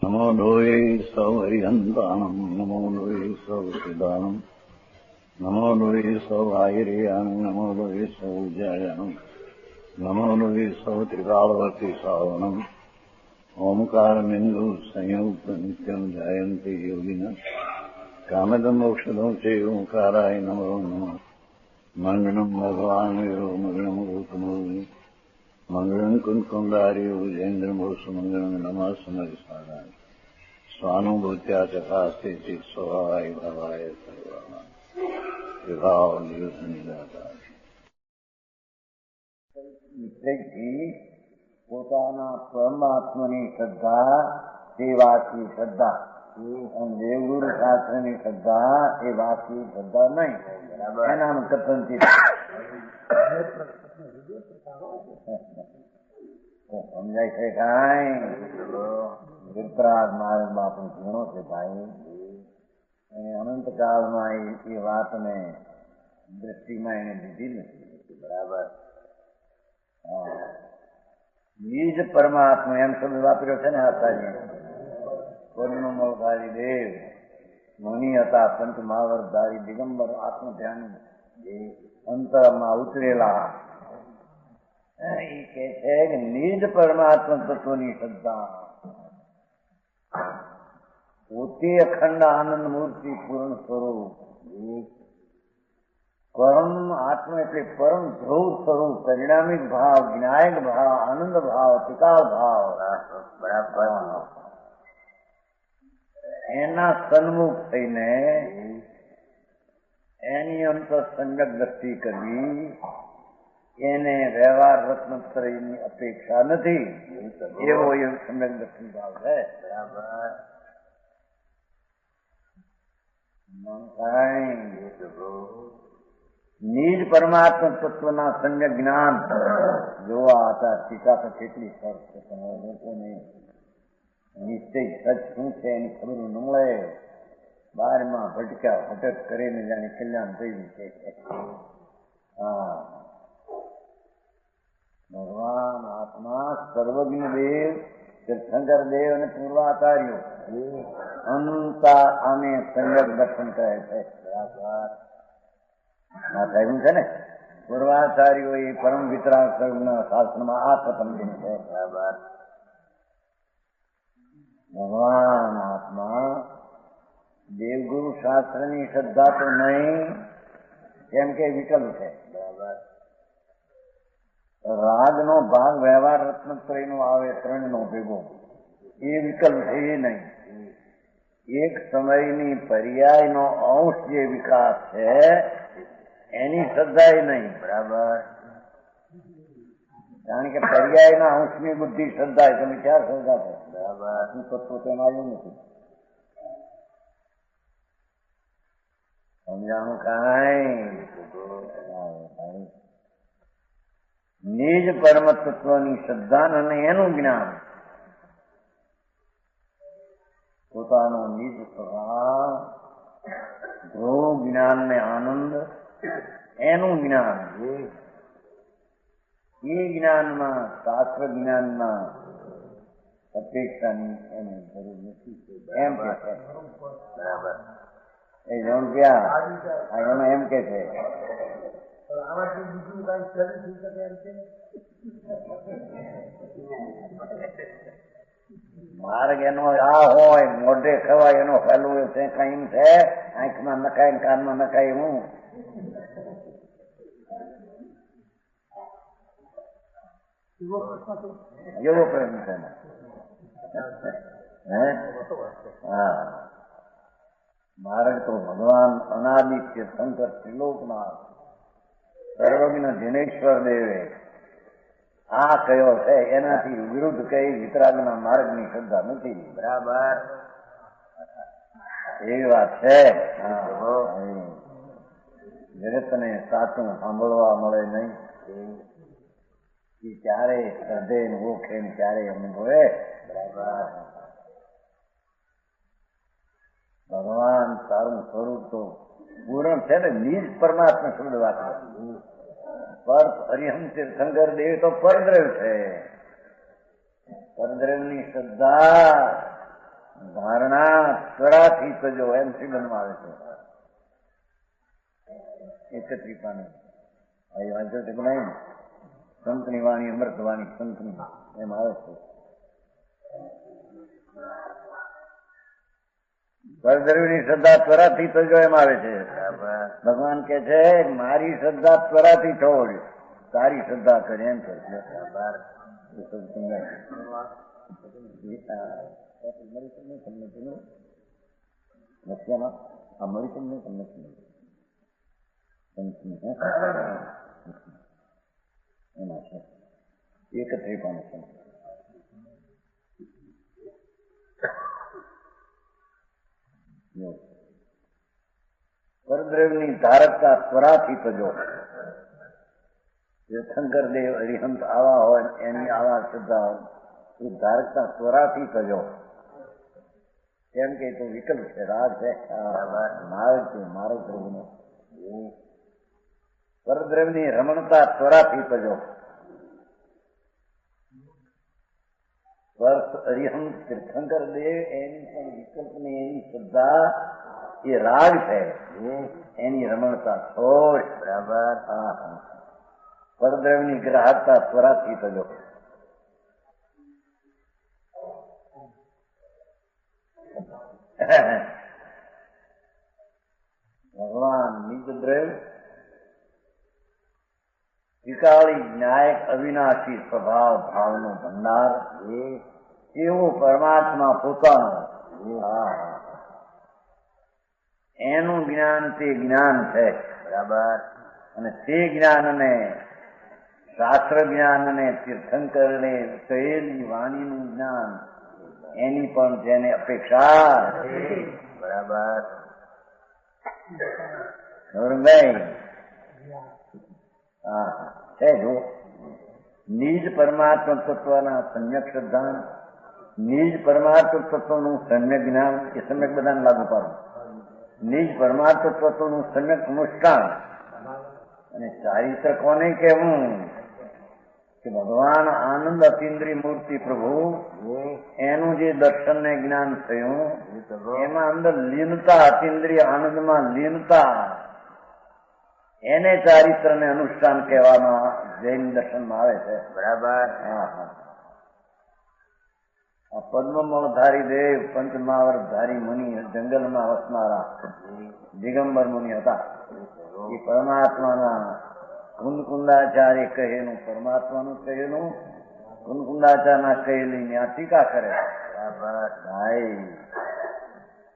नमो लोये सौहरिहन्ताणम् नमो लोये सौसिदानम् नमो लोये सौभागिर्यानम् नमो लोये सौजायानम् नमो लोये सौत्रिकालवर्ति सावनम् ओंकारमिन्दु संयुक्त नित्यम् जायन्ते योगिनः कामदमोक्षदं च ओंकाराय नमो नमः मङ्गलम् भगवान् वीरो मङ्गलम् गौतमोऽग्नि मंगलम कुंकुंडारी उजेन्द्रमोसु मंगलम नमः समरिसाराय स्वानुभूत्या चकास्ते चित स्वभावाय भवाय सर्वाणा विभाव नियुद्ध निराकार પોતાના પરમાત્માની શ્રદ્ધા તે વાસી શ્રદ્ધા અને દેવગુરુ શાસ્ત્રની શ્રદ્ધા એ વાસી શ્રદ્ધા નહીં. એનાનું કથન સમજાય છે કાંઈ? વિતરાગ માર્ગ બાપુ ઘણો છે ભાઈ. અનંતકાળમાં એ વાતને દ્રષ્ટિમાં એને લીધી નથી. બરાબર. બીજ પરમાત્મા એમ શબ્દ વાપર્યો છે ને આચાર્ય પૂર્ણમોધારી દેવ મુનિ હતા પંચ મહાવરધારી દિગંબર આત્મ ધ્યાન અંતરમાં ઉતરેલા. એ કે છે કે નિજ પરમાત્મા તત્વની શ્રદ્ધા પોતે અખંડ આનંદ મૂર્તિ પૂર્ણ સ્વરૂપ પરમ આત્મા એટલે પરમ ધ્રુવ સ્વરૂપ પરિણામિક ભાવ જ્ઞાયક ભાવ આનંદ ભાવ તિકાળ ભાવ બરાબર એના સન્મુખ થઈને એની અંતર સંગત દ્રષ્ટિ કરવી એને વ્યવહાર રત્નત્રયની અપેક્ષા નથી એવો એ સંગત દ્રષ્ટિ ભાવ છે. બરાબર. નિજ પરમાત્મા તત્વના સંજ્ઞ જ્ઞાન જોવા હતા. ટીકા તો કેટલી સરસ છે. લોકોને નિશ્ચય સચ શું છે એની ખબર ન મળે. બારમાં ભટક્યા ભટક કરીને જાણે કલ્યાણ થયું છે. હા, ભગવાન આત્મા સર્વજ્ઞ દેવ તીર્થંકર દેવ અને પૂર્વાચાર્યો અંતા આને સંગત દર્શન કહે છે. બરાબર. થયું છે ને પૂર્વાચાર્યો એ પરમ વિતરાગ શાસ્ત્રમાં આ કથન છે. બરાબર. ભગવાન આત્મા દેવગુરુ શાસ્ત્રની શ્રદ્ધા તો નહીં, કેમ કે વિકલ્પ છે. બરાબર. રાગનો ભાગ વ્યવહાર રત્નત્રયનો આવે ત્રણનો ભેગો, એ વિકલ્પ છે એ નહીં. એક સમયની પર્યાયનો અંશ જે વિકાસ છે એની શ્રદ્ધા એ નહીં. બરાબર. કારણ કે પર્યાયના અંશની બુદ્ધિ શ્રદ્ધા તમે ક્યાં શ્રદ્ધા છે? બરાબર. શું તત્વ તેમાં આવ્યું નથી. સમજાણું કાંઈ? નિજ પરમ તત્વની શ્રદ્ધા અને એનું જ્ઞાન પોતાનો નિજ સ્વભાવ ધ્રુવ જ્ઞાન ને આનંદ એનું જ્ઞાન એ જ્ઞાનમાં શાસ્ત્ર જ્ઞાનમાં અપેક્ષાની એની જરૂર નથી એમ કે છે. બરાબર. એ જણ ક્યાં એમાં એમ કે છે માર્ગ એનો આ હોય મોઢે ખવાય એનો હલવો છે કઈ છે આંખમાં નખાય ને કાનમાં નખાય હું એવો પ્રેમ છે. હા, માર્ગ તો ભગવાન અનાદિત્ય શંકર ત્રિલોકનાથ સર્વજ્ઞ દિનેશ્વર દેવે આ કયો છે એનાથી વિરુદ્ધ કઈ વિતરાગના માર્ગની શ્રદ્ધા નથી. બરાબર. એવી વાત છે. જગતને સાચું સાંભળવા મળે નહીં એ ક્યારેય શ્રદ્ધે ઓખે ને ક્યારેય અનુભવે. બરાબર. ભગવાન તારું સ્વરૂપ તો પૂર્ણ છે ને નિજ પરમાત્મા શબ્દ વાપરે. પર હરિહંસ તીર્થંકર દેવ તો પરદ્રવ છે. પરદ્રવની શ્રદ્ધા ધારણા ત્વરાથી તજો એમ શ્રીમદમાં આવે છે. એક જ કૃપાને અહીં વાંચો છે કે નહીં? સંતની વાણી અમૃતવાણી સંતની એમ આવે છે. બળદેવની શ્રદ્ધા ત્વરાથી તજો એમ આવે છે. ભગવાન કે છે મારી શ્રદ્ધા ત્વરાથી છોડ, તારી શ્રદ્ધા કરે એમ કે છે. એમાં છે એક ત્રિપાણ છે. પરદ્રવની ધારકતા ત્વરાથી તજો. શંકર દેવ અરિહંત આવા હોય એની આવા શ્રદ્ધા હોય એ ધારકતા ત્વરાથી તજો. કેમ કે તો વિકલ્પ છે, રાગ છે, માર્ગ છે, માર્ગ પ્રભુનો. પરદ્રવની રમણતા ત્વરાથી તજો. અરિહંત તીર્થંકર દેવ એની પણ વિકલ્પની એની શ્રદ્ધા એ રાગ છે, એની રમણતા છોડ. બરાબર. હા હા. પરદ્રવની ગ્રાહકતા ત્વરાથી તજો. ભગવાન નિજ દ્રવ્ય ત્રિકાળી ન્યાયક અવિનાશી સ્વભાવ ભાવનો ભંડાર એવું પરમાત્મા પોતાનો. એનું જ્ઞાન તે જ્ઞાન છે. બરાબર. અને તે જ્ઞાનને શાસ્ત્ર જ્ઞાનને તીર્થંકરને કહેલી વાણીનું જ્ઞાન એની પણ જેને અપેક્ષા. બરાબર. નવરંગભાઈ હા છે જો નિજ પરમાત્મા તત્વના સમ્યક શ્રદ્ધા, નિજ પરમાત્મ તત્વનું સમ્યક જ્ઞાન એ સમ્યક બધાને લાગુ પાડો. નિજ પરમાત્મ તત્વનું સમ્યક અનુષ્ઠાન અને ચારિત્ર કોને કહેવું કે ભગવાન આનંદ અતિન્દ્રિય મૂર્તિ પ્રભુ એનું જે દર્શન ને જ્ઞાન થયું એમાં અંદર લીનતા, અતિન્દ્રિય આનંદમાં લીનતા, એને ચારિત્ર ને અનુષ્ઠાન કહેવામાં જૈન દર્શનમાં આવે છે. બરાબર. હા હા. આ પદ્મમળધારી દેવ પંચમાવરધારી મુનિ જંગલમાં વસનારા દિગંબર મુનિ હતા. એ પરમાત્માના કુંદકુંદાચાર્ય કહેલું, પરમાત્માનું કહેલું કુંદકુંદાચાર્યના કહેલી ત્યાં ટીકા કરે. ભાઈ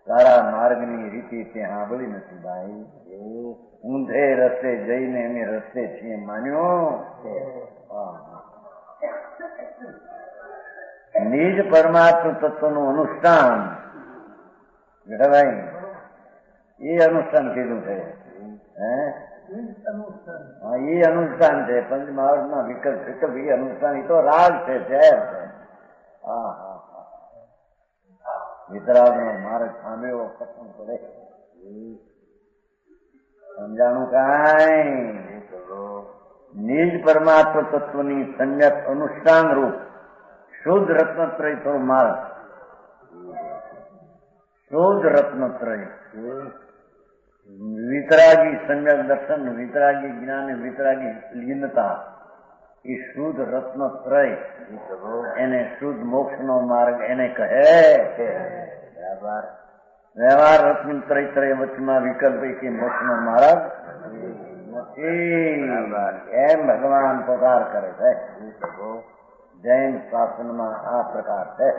તારા માર્ગની રીતિ તે સાંભળી નથી ભાઈ. ઊંધે રસ્તે જઈને અમે રસ્તે છીએ માન્યો. નિજ પરમાત્મ તત્વનું અનુષ્ઠાન ભાઈ એ અનુષ્ઠાન કીધું છે. હા એ અનુષ્ઠાન છે. પંચમહાવર્તમાં વિકલ્પ વિકલ્પ એ અનુષ્ઠાન એ તો રાગ છે, ઝેર છે. હા હા હા. વિતરાગ નો માર્ગ સાંભળ્યો પસંદ પડે સમજાણું કાંઈ. નિજ પરમાત્મ તત્વની સમ્યક અનુષ્ઠાન રૂપ શુદ્ધ રત્નત્રય તો માર્ગ. શુદ્ધ રત્નત્રય વિતરાગી સમ્યક દર્શન, વિતરાગી જ્ઞાન, વિતરાગી લીનતા એ શુદ્ધ રત્નત્રય એને શુદ્ધ મોક્ષ નો માર્ગ એને કહે. બરાબર. વ્યવહાર રત્નત્રય વચમાં વિકલ્પ કે મોક્ષ નો માર્ગ નથી એમ ભગવાન પોકાર કરે છે. જૈન શાસનમાં આ પ્રકાર છે.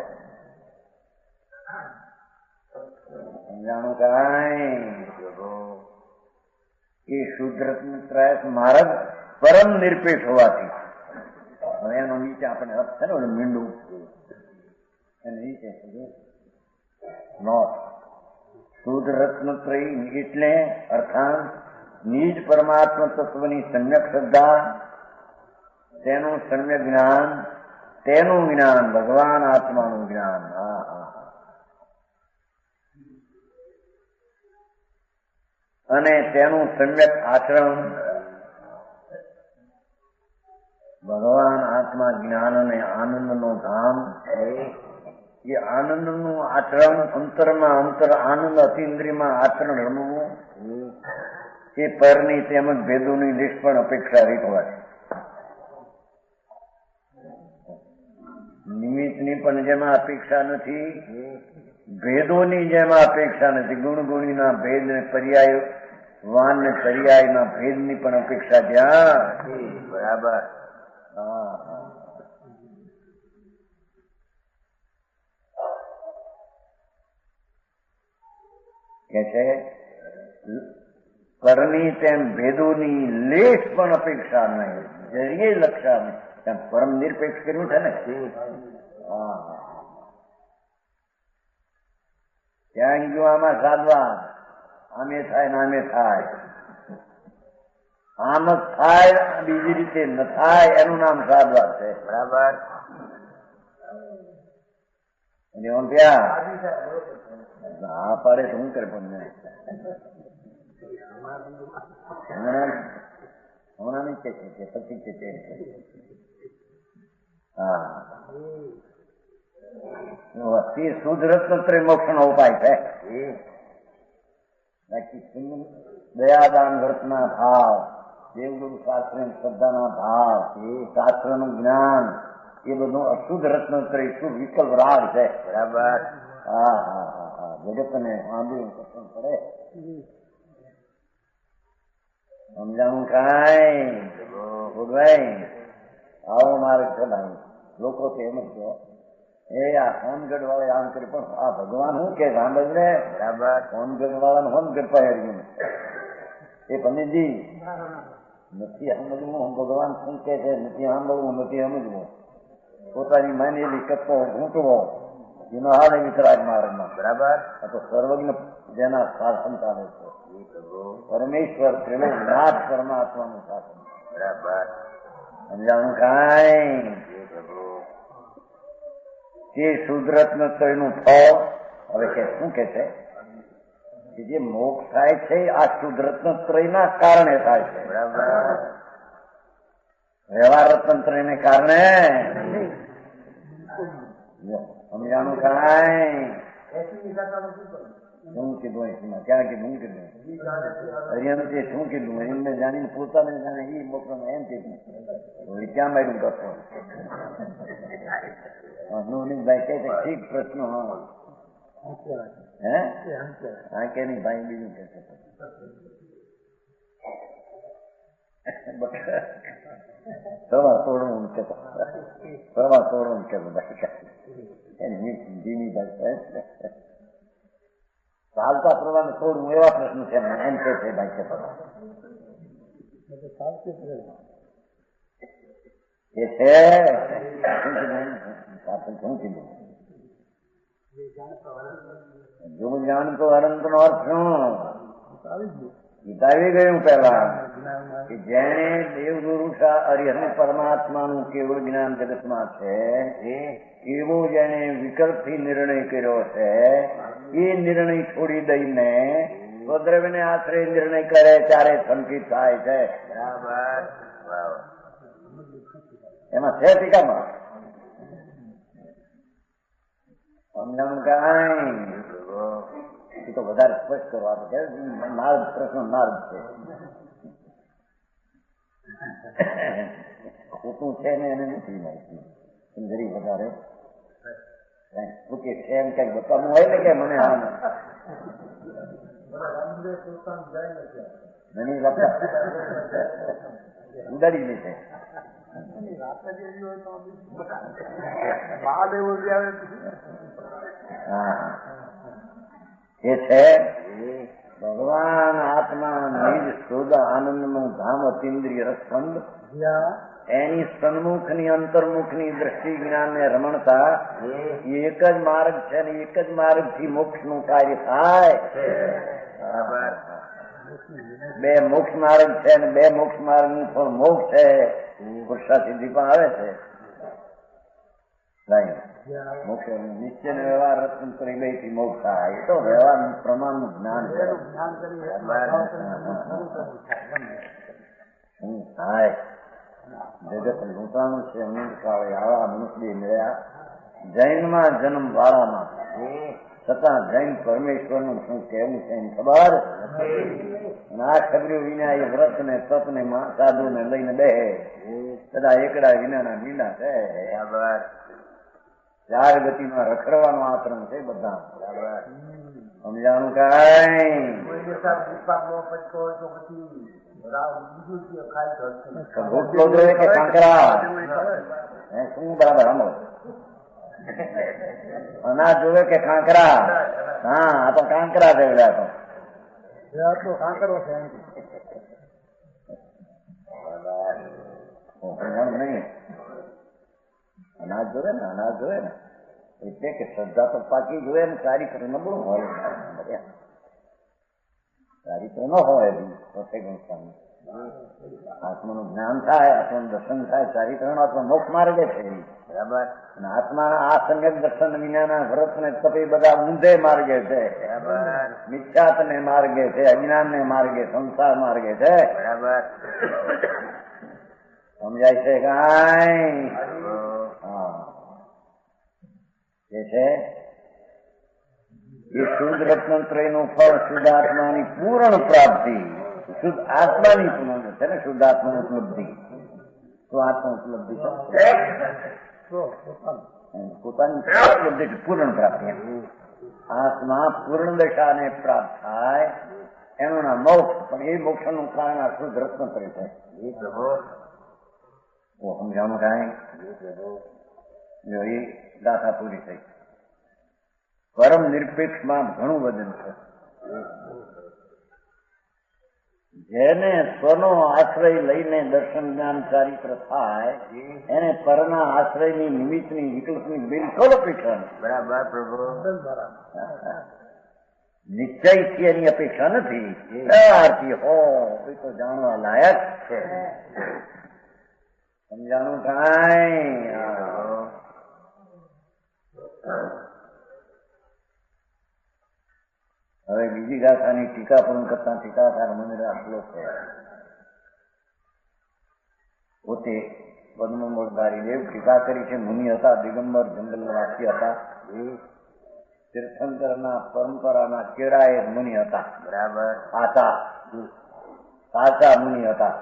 સમજાણું કાંઈ. એ શુદ્ધ રત્નત્રય માર્ગ પરમ નિરપેક્ષ હોવાથી. હવે એનો નીચે આપણે અર્થ છે ને મીંડું એને નીચે નોટ શુદ્ધ રત્નત્રય એટલે અર્થાત નિજ પરમાત્મ તત્વની સમ્યક શ્રદ્ધા, તેનું સમ્યક જ્ઞાન, તેનું જ્ઞાન ભગવાન આત્માનું જ્ઞાન. અને તેનું સમ્યક આચરણ ભગવાન આત્મા જ્ઞાન અને આનંદ નો ધામ એ આનંદનું આચરણ અંતરમાં અંતર આનંદ અતિન્દ્રિયમાં આચરણ રમવું એ પરની તેમજ ભેદોની નિષ્ફળ અપેક્ષા રીતવા છે. નિમિત્તની પણ જેમાં અપેક્ષા નથી, ભેદોની જેમાં અપેક્ષા નથી. ગુણગુણીના ભેદ ને પર્યાય વાન ને પર્યાયના ભેદની પણ અપેક્ષા જ્યાં બરાબર. હા કે છે પરની તેમ ભેદોની લેશ પણ અપેક્ષા નહીં, જરીએ લક્ષા નહીં. ત્યાં પરમ નિરપેક્ષ કર્યું છે ને. હા ત્યાં ગયું આમાં સાધવા આમે થાય ને આમે થાય, આમ જ થાય બીજી રીતે ન થાય એનું નામ સાધવા છે. બરાબર. હા પાડે શું કરે પણ હમણાં નહીં કે છે પછી કે છે. હા તે શુદ્ધ રત્નત્રય મોક્ષ નો ઉપાય છે. દયાદાન વ્રતના ભાવ, દેવગુરુ શાસ્ત્ર શ્રદ્ધાના ભાવ, શાસ્ત્રનું જ્ઞાન, એ બધું અશુદ્ધ રત્નત્રય શુદ્ધ વિકલ્પ રાગ છે. બરાબર. હા હા હા હા જગતને આંબી પસંદ પડે સમજાણું કાંઈ ભોગવાઈ આવો માર્ગ છે ભાઈ. લોકો તો એમ જ કહો એ આ હોનગઢ વાળા આમ કરી પણ આ ભગવાન શું કે સાંભળ ને. બરાબર. હોનગઢ વાળાને હોનગઢ પાડ્યું એ પંડિતજી નથી સમજવું હું ભગવાન શું કે છે, નથી સાંભળવું, નથી સમજવું. પોતાની માનેલી કત્તો ઘૂંટવો એનો હાલ વિતરાજ માર્ગમાં. બરાબર. આ તો સર્વજ્ઞ જેના શાસન ચાલે છે પરમેશ્વર ત્રિલોકનાથ પરમાત્માનું શાસન. બરાબર. સમજાણું કાંઈ તે શુદ્રત્નત્રયનું ફળ હવે કે શું કે છે કે જે મોક્ષ થાય છે આ શુદ્રત્નત્રયના કારણે થાય છે. બરાબર. વ્યવહાર રત્નત્રયને કારણે સમજાણું કાંઈ શું કીધું એમાં ક્યાં કીધું શું કીધું હરિયાનું તે શું કીધું એમને જાણીને પોતાને જાણે એ મોકલો એમ કીધું ક્યાં માર્યું કરશો. નવનીતભાઈ કહે છે ઠીક પ્રશ્ન. હે હા કે નહીં ભાઈ બીજું કે છે સવા તોડવું કેતો સવા તોડવું કેતો ભાઈ ધીમી ભાઈ ચાલતા પ્રવાહને થોડું એવા પ્રશ્ન છે એમ કે છે ભાઈ કે એ છે શું કીધું જો જાણતો અનંત નો અર્થ શું બતાવી ગયું પેલા કે જેને દેવગુરુ હરિહરિ પરમાત્માનું કેવળ જ્ઞાન જગતમાં છે એવો જેને વિકલ્પથી નિર્ણય કર્યો છે એ નિર્ણય છોડી દઈને સ્વદ્રવ્યને આશરે નિર્ણય કરે ત્યારે સંકિત થાય છે. બરાબર. એમાં છે ટીકામાં સમજાણું કાંઈ એ તો વધારે સ્પષ્ટ કરવા તો કે માર્ગ પ્રશ્ન માર્ગ છે ખોટું છે ને એને નથી માહિતી જરી વધારે ખોટી છે એમ કઈક બતાવવું હોય ને કે મને હા ઉડાડી દે છે. એ છે ભગવાન આત્મા નિજ શુદ્ધ આનંદનું ધામ અતિન્દ્રિય રસખંડ એની સન્મુખની અંતર્મુખની દ્રષ્ટિ જ્ઞાન ને રમણતા એક જ માર્ગ છે ને એક જ માર્ગ થી મોક્ષ નું કાર્ય થાય. બે મોક્ષ માર્ગ છે ને બે મોક્ષ માર્ગ નું ફળ મોક્ષ છે. પુરુષા સિદ્ધિ પણ આવે છે મોક્ષ નિશ્ચય વ્યવહાર રત્ન કરી ગઈ થી મોક્ષ થાય. એ તો વ્યવહાર પ્રમાણ નું જ્ઞાન થાય. જગત લૂંટાણું છે આવા મનુષ્ય મળ્યા જૈનમાં જન્મ વાળામાં છતાં જૈન પરમેશ્વરનું શું કહેવું છે એની ખબર. અને આ ખબર્યું વિના એ વ્રત ને તપ ને સાધુ ને લઈને બેહે કદા એકડા વિનાના મીંડા છે. ચાર ગતિમાં રખડવાનું આચરણ છે બધા. સમજાણું કઈ રોટલો જોઈએ કે કાંકરા શું બરાબર આમો અનાજ જોવે કે કાંકરા. હા આ તો કાંકરા દેવડા તો કાંકરો છે નહીં. અનાજ જોવે ને અનાજ જોવે ને એટલે કે શ્રદ્ધા તો પાકી જોવે ને ચારિત્ર નબળું હોય. ચારિત્ર ન હોય આત્માનું જ્ઞાન થાય આત્માનું દર્શન થાય ચારિત્ર નો આત્મા મોક્ષ માર્ગે છે બરાબર. અને આત્મા આ સમ્યક દર્શન વિનાના વ્રત ને તપે બધા ઊંધે માર્ગે છે મિથ્યાત ને માર્ગે છે અજ્ઞાન ને માર્ગે સંસાર માર્ગે છે બરાબર. સમજાય છે કઈ. એ છે એ શુદ્ધ રત્નત્રય નું ફળ શુદ્ધ આત્માની પૂર્ણ પ્રાપ્તિ. શુદ્ધ આત્માની પૂર્ણ છે ને શુદ્ધ આત્મા ઉપલબ્ધિ. તો આત્મા ઉપલબ્ધિ પોતાની ઉપલબ્ધિ પૂર્ણ પ્રાપ્તિ. આત્મા પૂર્ણ દશાને પ્રાપ્ત થાય એનું નામ મોક્ષ. પણ એ મોક્ષ નું કારણ આ શુદ્ધ રત્નત્રય છે. સમજાવું કઈ એ ગાથા પૂરી થઈ. પરમ નિરપેક્ષમાં ઘણું વજન છે. જેને સ્વનો આશ્રય લઈને દર્શન જ્ઞાન ચારિત્ર થાય એને પરના આશ્રયની નિમિત્તની વિકલ્પની બિલકુલ અપેક્ષા નથી. બરાબર પ્રભુ. નિશ્ચયથી એની અપેક્ષા નથી. હો એ તો જાણવા લાયક છે. સમજાણું કઈ. હવે બીજી ગાથાની ટીકા પૂર્ણ કરતા ટીકાકાર મંદિર આટલો છે. પોતે પદ્મમૂળધારી દેવ ટીકા કરી છે. મુનિ હતા, દિગંબર જંગલવાસી હતા, તીર્થંકરના પરંપરાના કેળાએ મુનિ હતા બરાબર. સાચા મુનિ હતા.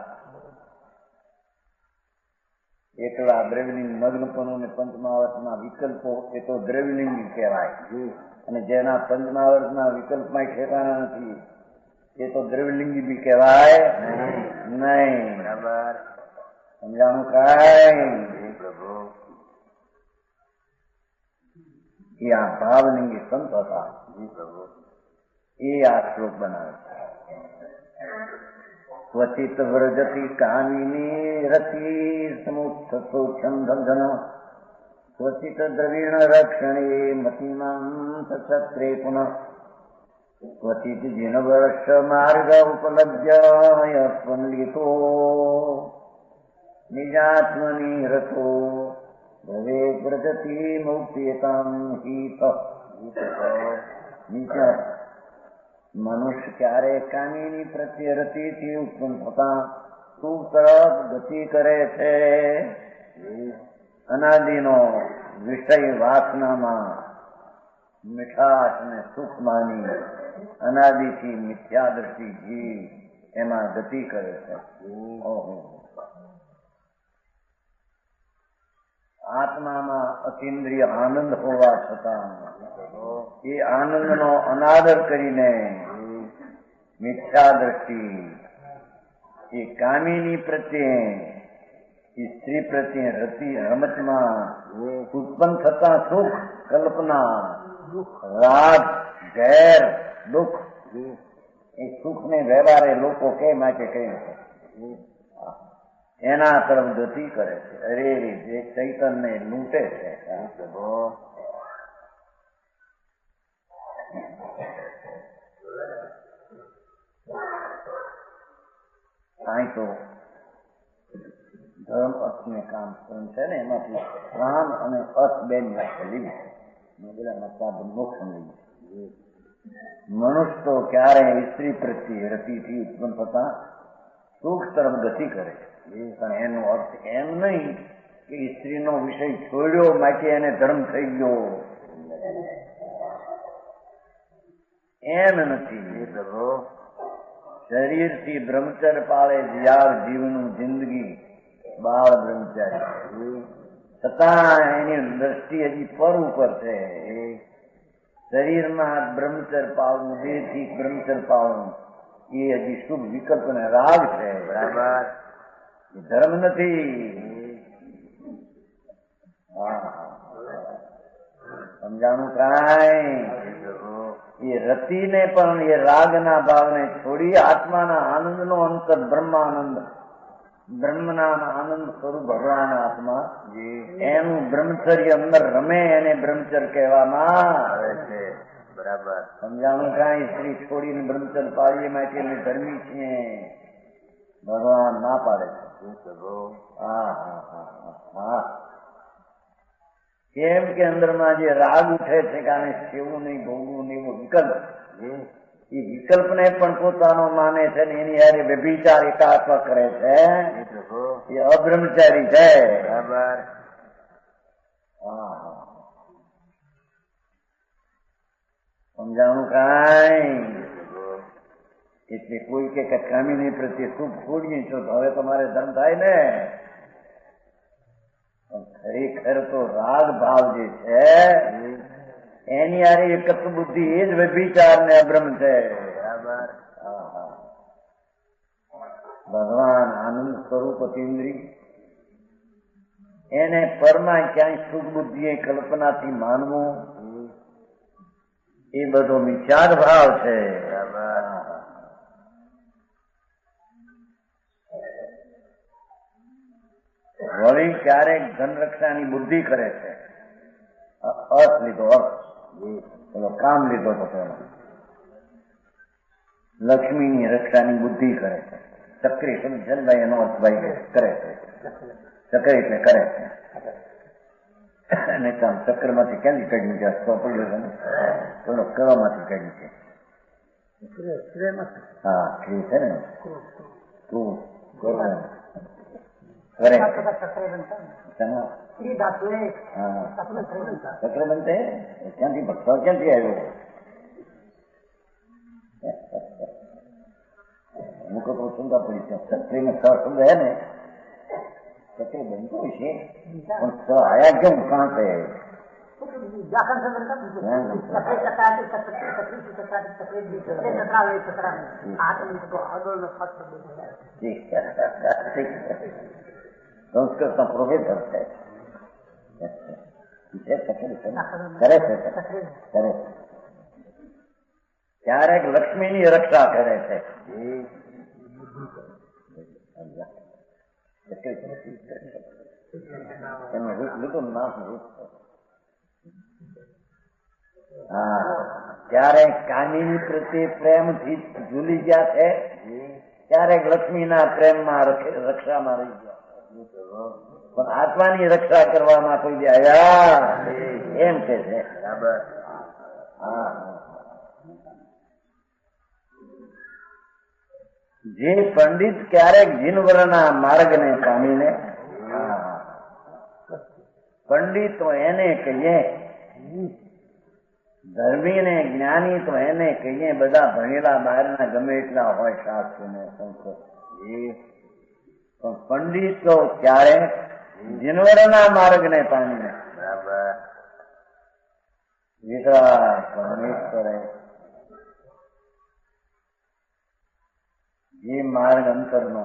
એકલા દ્રવ્યલિંગ મગ્નપણું ને પંચમાવર્તના વિકલ્પો એ તો દ્રવ્યલિંગ કહેવાય. અને જેના પંચમાવર્તના વિકલ્પમાં ઠેકાણા નથી એ તો દ્રવ્યલિંગી બી કહેવાય નહીં. બરાબર. સમજાણું કઈ પ્રભુ. એ આ ભાવલિંગી સંત હતા એ આ શ્લોક બનાવે છે. ક્વચિત વ્રજતી કામિની રતિ સમુત્થોક્ષમ ધન ક્વચિત દ્રવીણ રક્ષણે મતિમાન સત્રે પુનઃ ક્વચિત જીન વર્ષ માર્ગ ઉપલબ્ધ્ય સ્પંદિતો નિજાત્મની રતો ભવે વ્રજતિ મુક્તિયતામ હિત. મનુષ્ય ક્યારે કામીની પ્રત્યે રતિથી ઉત્પન્ન થતા સુખ તરફ ગતિ કરે છે. અનાદિનો વિષય વાસનામાં મીઠાશ ને સુખ માની અનાદિથી મિથ્યા દ્રષ્ટિ જીવ એમાં ગતિ કરે છે. આત્મામાં અતિન્દ્રિય આનંદ હોવા છતાં એ આનંદનો અનાદર કરીને મિથ્યા દ્રષ્ટિ એ કામિની પ્રત્યે એ સ્ત્રી પ્રત્યે રતિ રમતમાં ઉત્પન્ન થતા સુખ કલ્પના રાગ ઝેર દુઃખ એ સુખ ને વ્યવહારે લોકો કે માટે કહે છે એના તરફ ગતિ કરે છે. અરે જે ચૈતન્ય લૂંટે છે. કાંઈ તો ધર્મ અર્થ ને કામ છે ને એમાંથી પ્રાણ અને અર્થ બે વ્યાખ્યા લીધી મોક્ષ લીધી. મનુષ્ય તો ક્યારે સ્ત્રી પ્રત્યે રતિથી ઉત્પન્ન થતા સુખ તરફ ગતિ કરે છે. પણ એનો અર્થ એમ નહીં કે સ્ત્રીનો વિષય છોડ્યો માટે એને ધર્મ થઈ ગયો, એમ નથી. શરીરથી બ્રહ્મચર્ય પાળે જ્યાર જીવનું જિંદગી બાળ બ્રહ્મચારી, છતાં એની દ્રષ્ટિ હજી પર ઉપર છે. શરીરમાં બ્રહ્મચર્ય પાળવું, દેહથી બ્રહ્મચર્ય પાળવું એ હજી શુભ વિકલ્પ ને રાગ છે. બરાબર, એ ધર્મ નથી. સમજાણું કાંઈ? એ રતિને પણ એ રાગના ભાવને છોડી આત્માના આનંદનો અંતર બ્રહ્માનંદ, બ્રહ્મના આનંદ સ્વરૂપ ભગવાન આત્મા, એનું બ્રહ્મચર્ય અંદર રમે એને બ્રહ્મચર્ય કહેવામાં આવે છે. બરાબર, સમજાણું કાંઈ? સ્ત્રી છોડીને બ્રહ્મચર્ય પાળીએ માટે અમે ધર્મી છીએ, ભગવાન ના પાડે છે. હા, કેમ કે અંદરમાં જે રાગ ઉઠે છે કે આને સેવું નહીં, ભોગવું નહીં, એવો વિકલ્પ, એ વિકલ્પને પણ પોતાનો માને છે ને એની હારે વ્યભિચાર એકાત્મ કરે છે, એ અબ્રહ્મચારી છે. બરાબર. સમજાણું કાંઈ? એટલે કોઈ કે કામિની પ્રત્યે શુભ છોડીએ છો તો હવે તમારે ધર્મ થાય ને. ખરેખર તો રાગ ભાવ જે છે એની હારે એકત્વ બુદ્ધિ એ જ વ્યભિચાર ને અબ્રહ્મ છે. બરાબર. ભગવાન આનંદ સ્વરૂપ અતિન્દ્રિય, એને પરમાં ક્યાંય સુખ બુદ્ધિ કલ્પનાથી માનવું એ બધો મિથ્યાદ ભાવ છે. વળી ક્યારેક ધનરક્ષાની બુદ્ધિ કરે છે, અર્થ લીધો, અર્થ પેલો કામ લીધો તો પેલો લક્ષ્મીની રક્ષાની બુદ્ધિ કરે છે. ચક્રી સમજનભાઈ એનો અર્થ ભાઈ કરે છે, ચક્ર એટલે કરે છે. અને કામ ચક્રમાંથી ક્યાંથી કાઢ્યું છે? ચોપડ્યું છે ને પેલો કળામાંથી કાઢ્યું છે. હા, ક્રિય છે ને તું કરે ચક્ર બનતે ક્યાંથી ભક્તો ક્યાંથી આવ્યો? અમુક તો ચિંતા પડી છે. ચક્રીને શબ્દ હે ને ચક્ર બનતો છે પણ આયા કેમ કાં છે? સંસ્કૃતના પ્રોફેસર છે, કરે છે. ક્યારેક લક્ષ્મીની રક્ષા કરે છે. એનું રૂપ લીધું નામ રૂપ. હા, ક્યારેક કાનીની પ્રત્યે પ્રેમથી ઝૂલી ગયા છે, ક્યારેક લક્ષ્મીના પ્રેમમાં રક્ષામાં રહી ગયા, પણ આત્માની રક્ષા કરવામાં કોઈ જે આવ્યા એમ કે છે. બરાબર. હા, જે પંડિત ક્યારેક જીનવરના માર્ગને પામીને, પંડિત તો એને કહીએ, ધર્મી ને જ્ઞાની તો એને કહીએ, બધા ભણેલા બહારના ગમે એટલા હોય શાસ્ત્ર ને સંસ્કૃત, પણ પંડિત તો ક્યારે જીનવરના માર્ગને પામીને. બરાબર. વિશ્વાસ પરમેશ્વરે જે માર્ગ અંતરનો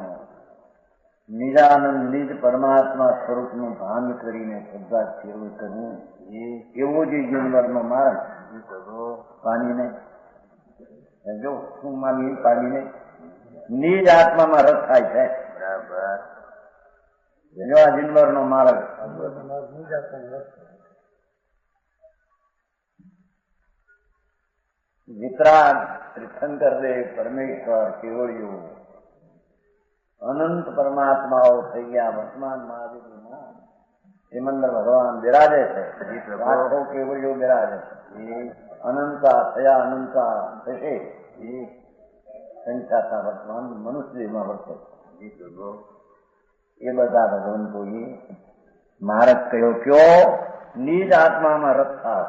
નિરાનંદ નિજ પરમાત્મા સ્વરૂપનું ભાન કરીને શ્રદ્ધા સેવન કરવું, એવો જે જીવનનો માર્ગ પાણીને જો શું માની પાણીને નિજ આત્મામાં રસ થાય છે. બરાબર. જો આ જીવનનો માર્ગ વિતરાગ તીર્થંકર દેવ પરમેશ્વર કેવળિયું અનંત પરમાત્માઓ થઈ ગયા. વર્તમાન મહાવીરના સિમંદર ભગવાન બિરાજે છે, લાખો કેવળિયો બિરાજે છે. અનંતા થયા, અનંતા થશે, સંખ્યાતા વર્તમાન મનુષ્યમાં વર્તે. એ બધા ભગવંતોએ માર્ગ કયો કયો નિજ આત્મામાં રત થાવ.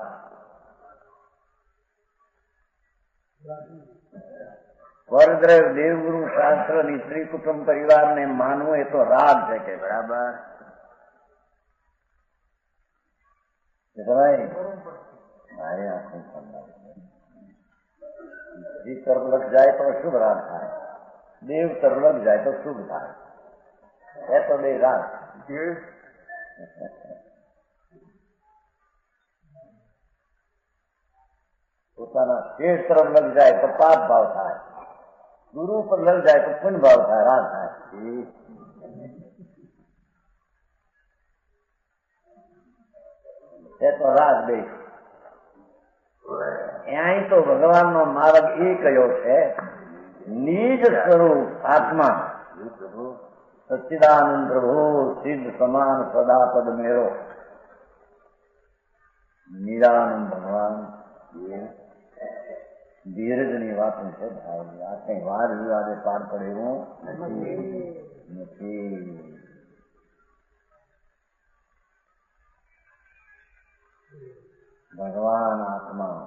પરદ્રવ દેવગુરુ શાસ્ત્ર ની શ્રી કુટુંબ પરિવાર ને માનવું એ તો રાગ છે કે બરાબર जी तर्क लग जाए तो शुभ राग થાય देव तर्क लग जाए तो शुभ થાય है तो दे राग પોતાના શેષ તરફ લગ જાય તો પાપ ભાવ થાય ગુરુ પર લગ જાય તો પુણ્ય ભાવ થાય રાગ થાય એ તો રાગ દે અહીં તો ભગવાનનો માર્ગ એ કયો છે નિજ સ્વરૂપ આત્મા સચ્ચિદાનંદ પ્રભુ સિદ્ધ સમાન સદાપદ મેળો નિરાનંદ ભગવાન ધીરજની વાતો છે ભાવજી આ કઈ વાર વિવાદે પાર પડે એવું નથી. ભગવાન આત્મા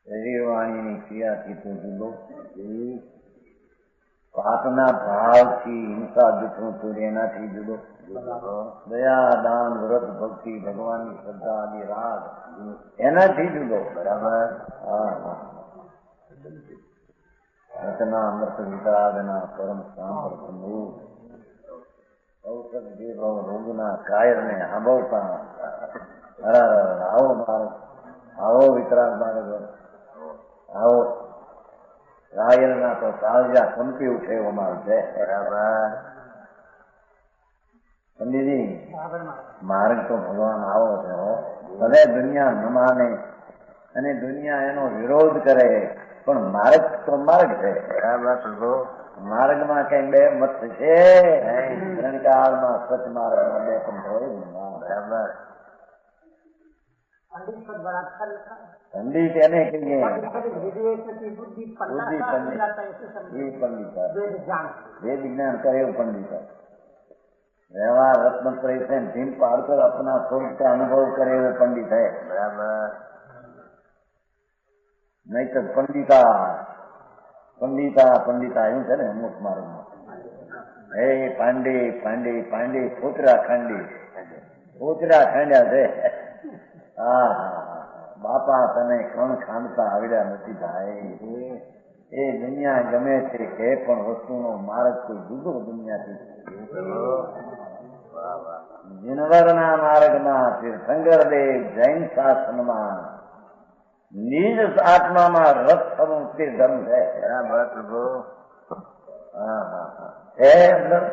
શરીર વાણીની ક્રિયાથી તો જુદો પાપના ભાવથી હિંસા દુઃખનું તું એનાથી જુદો દયા દાન વ્રત ભક્તિ ભગવાનની શ્રદ્ધા આદિ રાગ એનાથી જુદો બરાબર. રચના અમૃત વિતરાગના પરમ સાંભળ ઔષધ જે ભાવ રોગના કાયરને સાંભળતા આવો માર્ગ આવો વિતરાગ માર્ગ આવો કાયરના તો કાળજા કંપી ઉઠે એવો માર્ગ છે બરાબર. પંડિતજી માર્ગ તો ભગવાન આવો છે ભલે દુનિયા ન માને અને દુનિયા એનો વિરોધ કરે પણ માર્ગ તો માર્ગ છે બરાબર. માર્ગમાં કઈ બે મત છે કાળમાં સચ માર્ગમાં બે પણ હોય બરાબર. पंडित એને કહીએ બુદ્ધિ પંડિત એ પંડિત વેદ विज्ञान करे वो पंडित है. व्यवहार रत्न परिचय भीम पाड़कर अपना स्वरूप का अनुभव करे वो पंडित है बराबर. नहीं तो पंडिता पंडिता पंडिता यूं છે ને અમુક માર્ગમાં હે પાંડે પાંડે પાંડે ફોતરા ખાંડી ખાંડ્યા છે. હા બાપા તને કણ ખાંડતા આવડ્યા નથી ભાઈ. એ દુનિયા ગમે છે કે પણ વસ્તુનો માર્ગ કોઈ જુદો દુનિયાથી જીનવરના માર્ગમાં તીર્થંકર દેવ જૈન શાસનમાં નિજ આત્મામાં રસ થવું તે ધર્મ છે બરાબર પ્રભુ. છે અંદર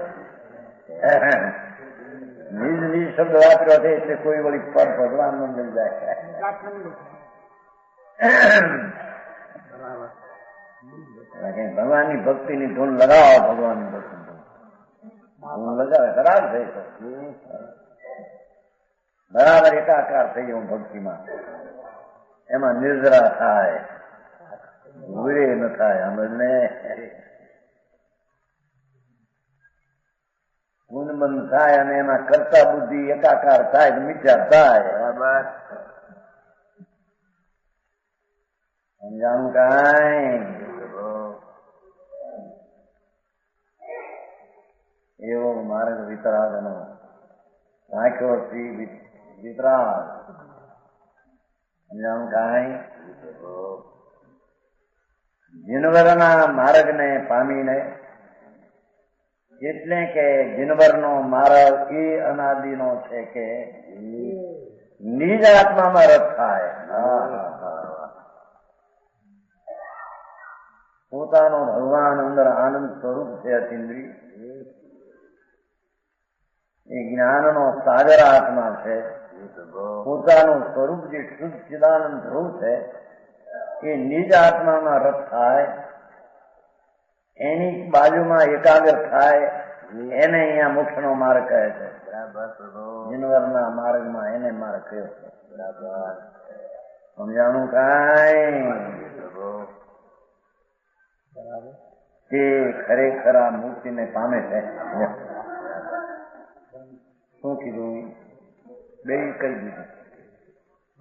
નિજ નિજ શબ્દ વાપર્યો છે એટલે કોઈ વળી પર ભગવાન નો મિલ જાય ભગવાનની ભક્તિ ની ધૂન લગાવો ભગવાનની ભક્તિ ધૂન લગાવે ખરાબ થઈ શકે બરાબર એકાકાર થઈ જવું ભક્તિમાં એમાં નિર્જરા થાય ભૂરે ન થાય અમને ગુણબંધ થાય અને એમાં કરતા બુદ્ધિ એકાકાર થાય મિથ્યા થાય બરાબર. સમજાણું કાંઈ એવો માર્ગ વિતરાગનો રાખ્યો શ્રી વિતરાગ. સમજાણું કાંઈ જીનવરના માર્ગને પામીને એટલે કે જીનવરનો માર્ગ એ અનાદિનો છે કે નિજ આત્મામાં રસ થાય. પોતાનો ભગવાન અંદર આનંદ સ્વરૂપ છે અતિન્દ્રિય એ જ્ઞાનનો સાગર આત્મા છે. પોતાનું સ્વરૂપ જે શુદ્ધ ચિદાનંદ ધ્રુવ છે એ નિજ આત્મામાં રસ થાય એની બાજુમાં એકાગ્ર થાય એને અહીંયા મોક્ષ નો માર્ગ કહે છે બરાબર. જીનવરના માર્ગમાં એને માર્ગ કયો છે બરાબર. સમજાણું કાંઈ તે ખરેખર આ મુક્તિને પામે છે. શું કીધું? બે કહી દીધું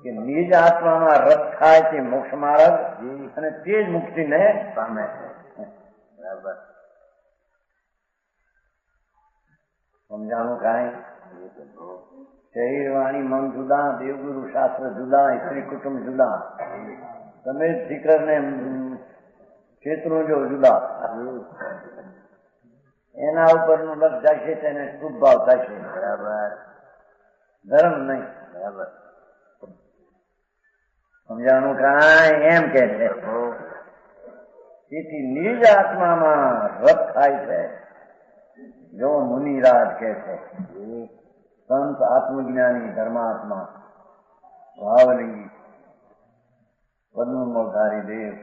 કે નિજ આત્મામાં રસ થાય તે મોક્ષ માર્ગ અને તે જ મુક્તિને પામે છે. બરાબર સમજાણું? કાંઈ શરીર વાણી મન જુદા, દેવગુરુ શાસ્ત્ર જુદા, સ્ત્રી કુટુંબ જુદા, તમે ફિકર ને ક્ષેત્રો જો જુદા. એના ઉપરનું લક્ષ જશે તેને શુભ ભાવ થશે. બરાબર ધર્મ નહીં. બરાબર સમજાણું? કાંઈ એમ કે છે. તેથી નિજ આત્મામાં રસ થાય છે. જો મુનિરાજ કે છે સંત આત્મજ્ઞાની ધર્માત્મા ભાવલિંગી પદ્મમોધારી દેવ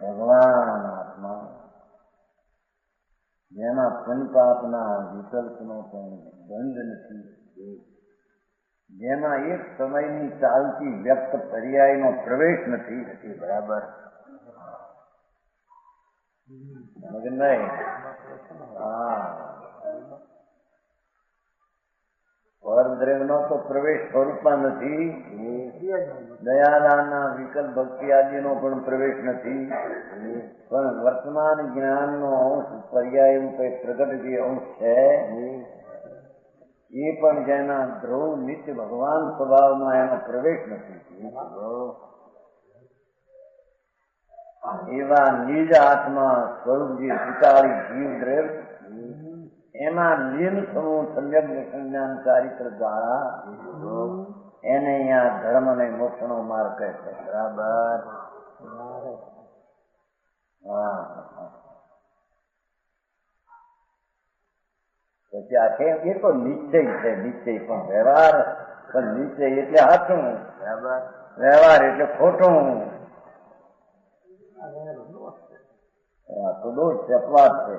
ભગવાન આત્મા જેના પંચપાપના વિકલ્પનો પણ બંધ નથી, જેમાં એક સમયની ચાલતી વ્યક્ત પર્યાયનો પ્રવેશ નથી. બરાબર નહીં? હા, પરદ્રવ્યનો તો પ્રવેશ સ્વરૂપમાં નથી, દયાદાનના વિકલ્પ ભક્તિ આદિનો પણ પ્રવેશ નથી, પણ વર્તમાન જ્ઞાનનો અંશ પર્યાય રૂપે પ્રગટ જે અંશ છે એ પણ જેના ધ્રુવ નિત્ય ભગવાન સ્વભાવમાં એનો પ્રવેશ નથી. એવા નિજ આત્મા સ્વરૂપ જે સ્વીકારી જીવ દ્રવ્ય એમાં લીન થવું સમ્યક સંજ્ઞાન ચારિત્ર દ્વારા એને અહીંયા ધર્મ અને મોક્ષનો માર્ગ કહે છે. બરાબર હા. પછી આખે એ તો નિશ્ચય છે, નિશ્ચય પણ વ્યવહાર પણ નિશ્ચય એટલે સાચું, બરાબર વ્યવહાર એટલે ખોટું. તો દોષ છે, અપવાદ છે.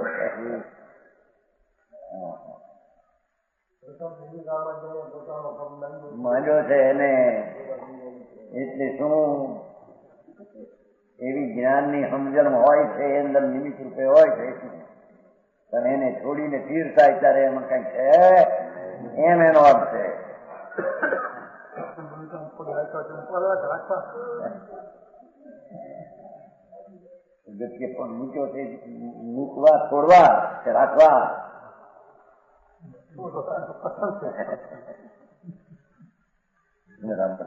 માંડ્યો છે એને એટલે શું એવી જ્ઞાનની સમજણ હોય છે એ અંદર નિમિત્ત રૂપે હોય છે, પણ એને છોડીને તીર થાય ત્યારે એમાં કઈ છે એમ એનો અર્થ છે. વ્યક્તિ પણ મૂક્યો છે, મૂકવા છોડવા કે રાખવા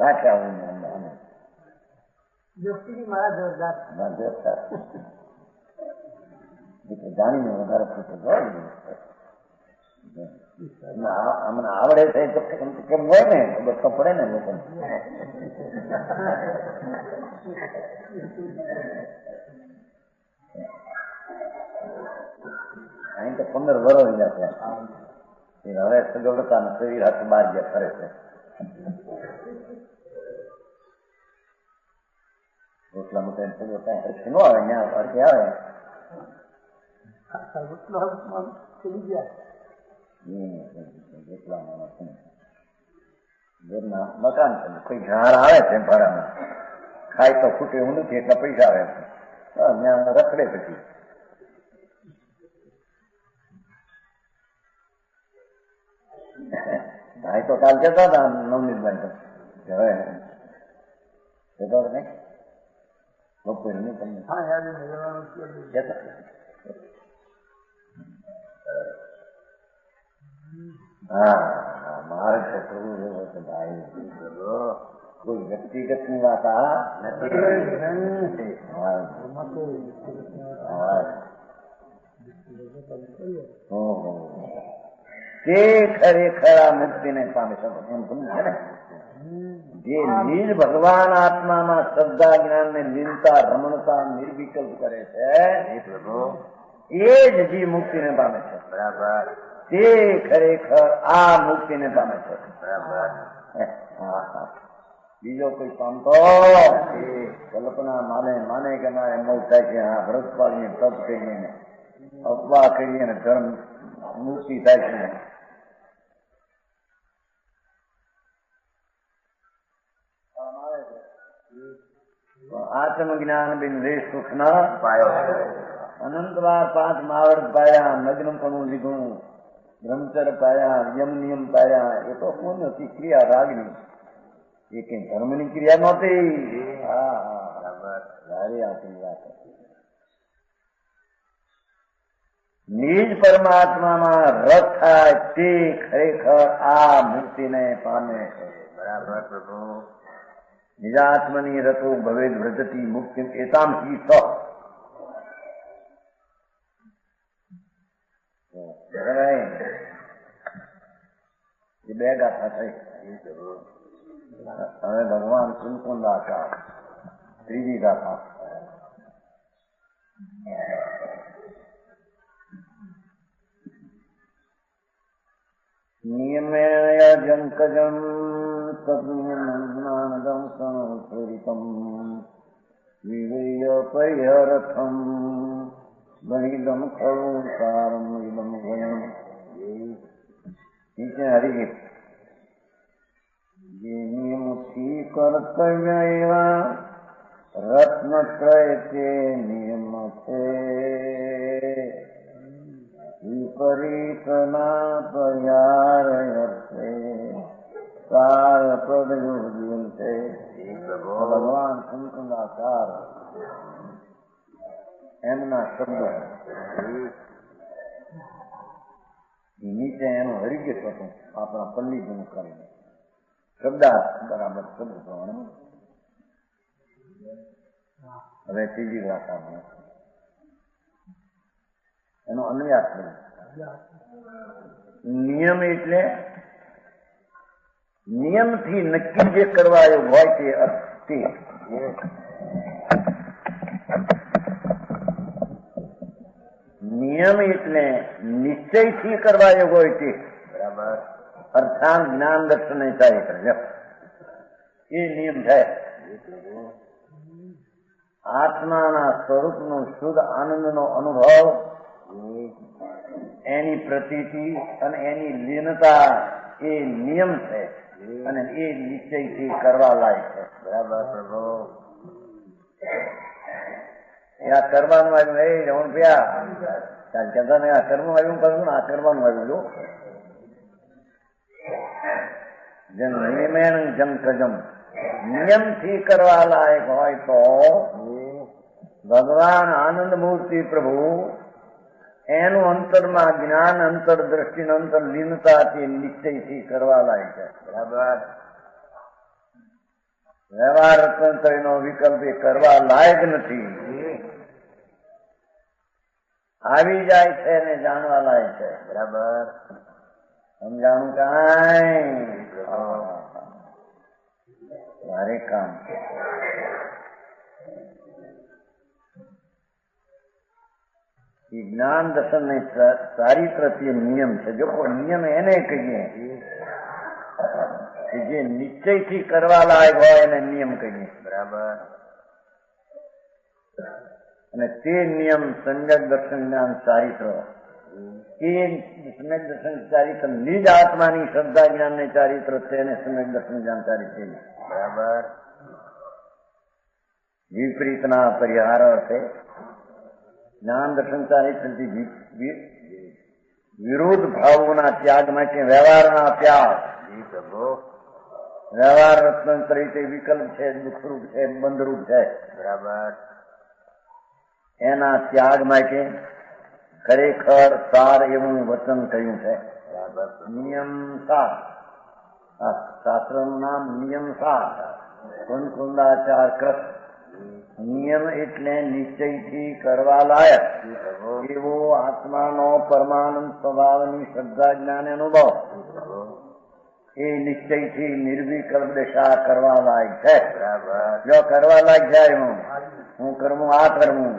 રાખ્યા જાણીને વધારે અમને આવડે છે તો કેમ હોય ને ખબર તો પડે ને લોકો. અહીં તો 15 વર્ષ જશે હવે સગવડતા શરીર હાથ બહાર ગયા કરે છે. રોટલા મોટા સગવડતા હરખી ન આવે, ત્યાં હરખી આવે ઘરના મકાન છે, કોઈ ઝાડ આવે છે ભાડામાં, ખાય તો ખૂટે એવું નથી એટલા પૈસા આવે છે, ત્યાં રખડે પછી. ભાઈ તો કાલ જતા હતા નવનીતભાઈ તો હવે જતો હતો કઈ બપોરે નહીં તમને હા મારે તો કરવું એવો છે ભાઈ, કોઈ વ્યક્તિગત ની વાત આ નથી. તે ખરેખર આ મુક્તિને પામે છે એમ સમજે ને. જે નિજ ભગવાન આત્મામાં શ્રદ્ધા જ્ઞાન ને લીનતા રમણતા નિર્વિકલ્પ કરે છે એ જ જે મુક્તિને પામે છે. બરાબર તે ખરેખર આ મુક્તિને પામે છે. બરાબર બીજો કોઈ પામતો કલ્પના માને કે મારે મોક્ષ થાય છે, હા વ્રતપાળીને તપ કરીને અપવા કરીને ધર્મ મુક્તિ થાય છે. આત્મ જ્ઞાન બિન રે સુખ ના પાયો, અનંત વાર 5 માવડ પાયા, નગ્ન પણ લીધું, ब्रह्मचर्य पाया, यम नियम पाया, એ તો કોણ હતી ક્રિયા રાગની, એ કઈ ધર્મની ક્રિયા નહોતી. હા સારી આપણી વાત હતી. નિજ પરમાત્મામાં રસ થાય તે ખરેખર આ મુક્તિને પામે છે. બરાબર પ્રભુ. નિજાત્મની રતો ભવેદ વ્રજતી મુક્તિ એતામ કી સ. ये બે ગાથા થઈ. હવે ભગવાન કુલકુંદ આચાર ત્રીજી ગાથા. નિયમેણ જંકજમ તદ્ઞાનદમ સંસ્કૃતમ વિવેય પરિહરથમ બહિદમ ખલુ સારમ ઇદમ ગણમ. नीचे हरिगीत. ये नियमથી કર્તવ્ય એવા રત્નત્રય તે નિયમ છે. વિપરીતના પર્યાર અર્થે સાર પદ યોગ્ય છે. ભગવાન શંકરાચાર એમના શબ્દો નીચે એનું હરિગીત હતું આપણા પંડિતનું કરીને શબ્દાર્થ બરાબર શબ્દ પ્રમાણે. હવે ત્રીજી ગાથામાં એનો અન્વયાસ કર્યો. નિયમ એટલે નિયમથી નક્કી જે કરવાયો હોય તે અર્થે. નિયમ એટલે નિશ્ચયથી કરવાયો હોય તે. બરાબર. અર્થાત જ્ઞાન દર્શન ચારિત્ર એ નિયમ છે. આત્માના સ્વરૂપનો શુદ્ધ આનંદનો અનુભવ, એની પ્રતીતિ અને એની લીનતા એ નિયમ છે અને એ નિશ્ચયથી કરવા લાયક છે. બરાબર પ્રભુ. આ કરવાનું આવ્યું એ જવાનું પ્યા કહેતા ને આ કર્મ આવ્યું કરવું ને આ કરવાનું આવ્યું. જેમ નિયમેણ જમ કજમ નિયમથી કરવા લાયક હોય તો ભગવાન આનંદ મૂર્તિ પ્રભુ એનું અંતરમાં જ્ઞાન અંતર દ્રષ્ટિ અંતર લીનતાથી નિશ્ચયથી કરવા લાયક છે. બરાબર. વ્યવહાર રત્નત્રયનો વિકલ્પ એ કરવા લાયક નથી. આવી જાય છે ને જાણવા લાયક છે. બરાબર. સમજાણું કાંઈ મારે કામ. જ્ઞાન દર્શન ને ચારિત્ર તે નિયમ છે. જો નિયમ એને કહીએ કે જે નિશ્ચયથી કરવા લાયક હોય એને નિયમ કહીએ. બરાબર. અને તે નિયમ સમ્યક દર્શન જ્ઞાન ચારિત્ર એ સમ્યક દર્શન ચારિત્ર નિજ આત્માની શ્રદ્ધા જ્ઞાન ને ચારિત્ર છે અને સમ્યક દર્શન જ્ઞાન ચારિત્ર. બરાબર. વિપરીતના પરિહાર અર્થે જ્ઞાન દર્શન ચારિત્રથી વિરોધ ભાવોના ત્યાગ માટે વ્યવહારના ત્યાગ. વ્યવહાર રત્નત્રય તે વિકલ્પ છે, દુઃખરૂપ છે, બંધરૂપ છે. બરાબર. એના ત્યાગ માટે ખરેખર સાર એવું વચન કહ્યું છે. નિયમ સાર. શાસ્ત્રનું નામ નિયમ સાર. કુંદાચાર કૃષ્ણ. નિયમ એટલે નિશ્ચયથી કરવા લાયક એવો આત્માનો પરમાનંદ સ્વભાવની શ્રદ્ધા જ્ઞાન અનુભવ એ નિશ્ચયથી નિર્વિકલ્પ દશા કરવા લાયક છે. જો કરવા લાયક જાય હું કરવું આ કરવું.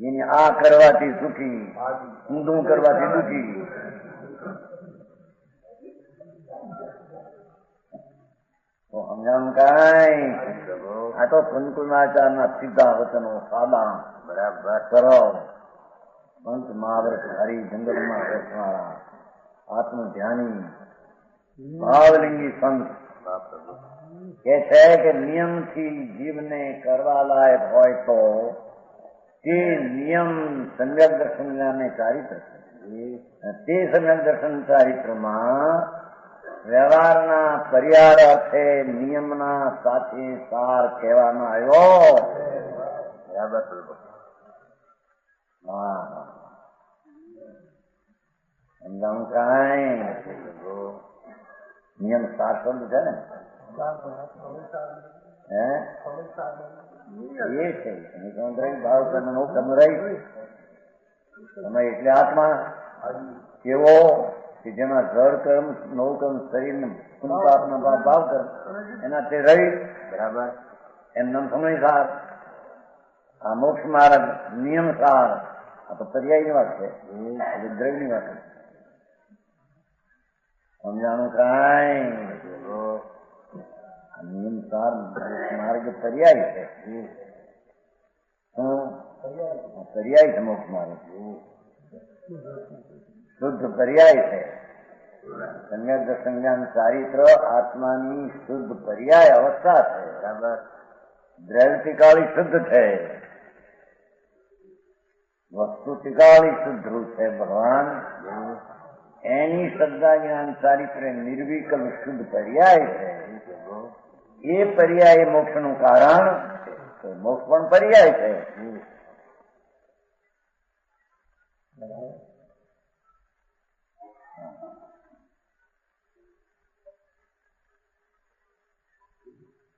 એની આ કરવાથી સુખી, ઊંધું કરવાથી દુઃખી. તો સમજાણું કાંઈ. આ તો કુંકુમાચારના સીધા વચનો સાદા. બરાબર. સરળ પંચ મહાવ્રત હરી જંગલમાં બેસવાળા આત્મ ધ્યાની ભાવલિંગી સંત કે છે કે નિયમથી જીવને કરવા લાયક હોય તો તે નિયમ સમ્યક દર્શન જ્ઞાનને ચારિત્ર છે. તે સમ્યક દર્શન ચારિત્રમાં વ્યવહારના પર્યાય અર્થે નિયમના સાથે સાર કહેવામાં આવ્યો. હા સમજાણું કાંઈ નિયમ સાર શબ્દ છે ને એ છે ભાવ કર્મ નો કર્મ રહી તમે એટલે આત્મા કેવો કે જેમાં જળ કર્મ નવ કર્મ શરીર પાપના ભાવ કર્મ એના તે રહી બરાબર એમ નામ સમય સાર. આ મોક્ષ માર્ગ નિયમ સાર આ તો પર્યાયની વાત છે, દ્રવ્યની વાત છે. સમજાણું કાંઈ નિયમ સાર માર્ગ પર્યાય છે. પર્યાય છે મોક્ષ માર્ગ, શુદ્ધ પર્યાય છે. સમ્યક દર્શન જ્ઞાન ચારિત્ર આત્માની શુદ્ધ પર્યાય અવસ્થા છે. બરાબર દ્રવ્યથી કાળી શુદ્ધ છે, વસ્તુ ટીકાળી શુદ્ધ રૂપ છે ભગવાન. એની શ્રદ્ધા જ્ઞાન ચારિત્ર નિર્વિકલ્પ શુદ્ધ પર્યાય છે. એ પર્યાય મોક્ષ નું કારણ, મોક્ષ પણ પર્યાય છે.